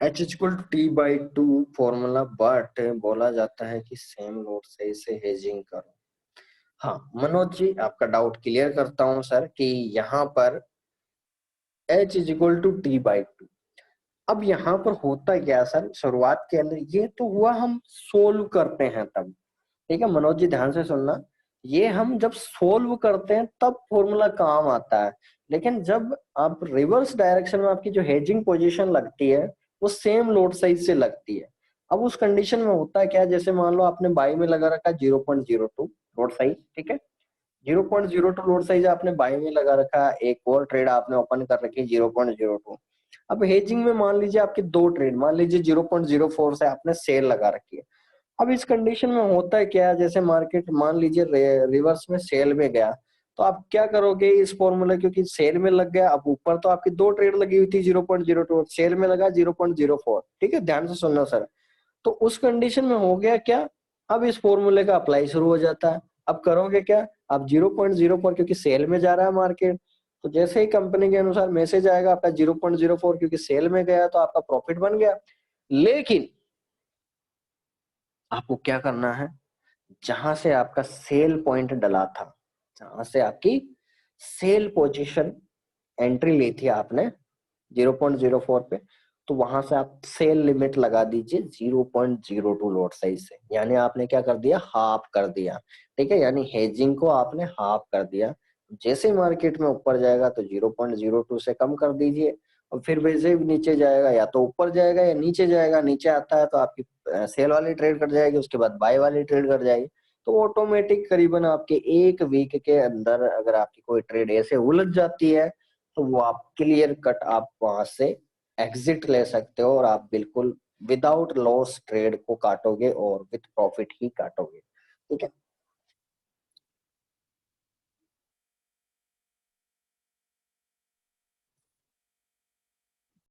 A: H=T/2 फॉर्मूला, बट बोला जाता है कि सेम लोड से इसे हेजिंग करो। हाँ मनोज जी, आपका डाउट क्लियर करता हूँ सर कि यहाँ पर H=T/2। अब यहाँ पर होता क्या सर, शुरुआत के अंदर ये तो हुआ हम सोल्व करते हैं तब, ठीक है मनोज जी ध्यान से सुनना। ये हम जब सोल्व करते हैं तब फॉर्मूला काम आता है, लेकिन जब आप रिवर्स डायरेक्शन में आपकी जो हेजिंग पोजीशन लगती है वो सेम लोड साइज से लगती है। अब उस कंडीशन में होता है क्या, जैसे मान लो आपने बाई में लगा रखा 0.02 लोड साइज, ठीक है। 0.02 लोड साइज आपने बाई में लगा रखा, एक और ट्रेड आपने ओपन कर रखी 0.02। अब हेजिंग में मान लीजिए आपकी 2 ट्रेड, मान लीजिए 0.04 से आपने सेल लगा रखी है। अब इस कंडीशन में होता है क्या, जैसे मार्केट मान लीजिए रिवर्स में सेल में गया, तो आप क्या करोगे इस फॉर्मूला, क्योंकि सेल में लग गया। अब ऊपर तो आपकी 2 ट्रेड लगी हुई थी 0.02, सेल में लगा 0.04, ठीक है ध्यान से सुनना सर। तो उस कंडीशन में हो गया क्या, अब इस फॉर्मूले का अप्लाई शुरू हो जाता है। अब करोगे क्या, आप 0.04 क्योंकि सेल में जा रहा है मार्केट, तो जैसे ही कंपनी के अनुसार मैसेज आएगा आपका 0.04 क्योंकि सेल में गया तो आपका प्रॉफिट बन गया। लेकिन आपको क्या करना है, जहां से आपका सेल पॉइंट डला था, जहां से आपकी सेल पोजीशन एंट्री ली थी आपने 0.04 पे, तो वहां से आप सेल लिमिट लगा दीजिए 0.02 लॉट साइज से, यानी आपने क्या कर दिया, हाफ कर दिया। ठीक है, यानी हेजिंग को आपने हाफ कर दिया। जैसे ही मार्केट में ऊपर जाएगा तो 0.02 से कम कर दीजिए, और फिर वैसे ही नीचे जाएगा या तो ऊपर जाएगा या नीचे जाएगा। नीचे आता है तो आपकी सेल वाली ट्रेड कर जाएगी, उसके बाद बाय वाली ट्रेड कर जाएगी। तो ऑटोमेटिक करीबन आपके एक वीक के अंदर अगर आपकी कोई ट्रेड ऐसे उलझ जाती है तो वो आप क्लियर कट आप वहां से एग्जिट ले सकते हो, और आप बिल्कुल विदाउट लॉस ट्रेड को काटोगे और विद प्रॉफिट ही काटोगे। ठीक है।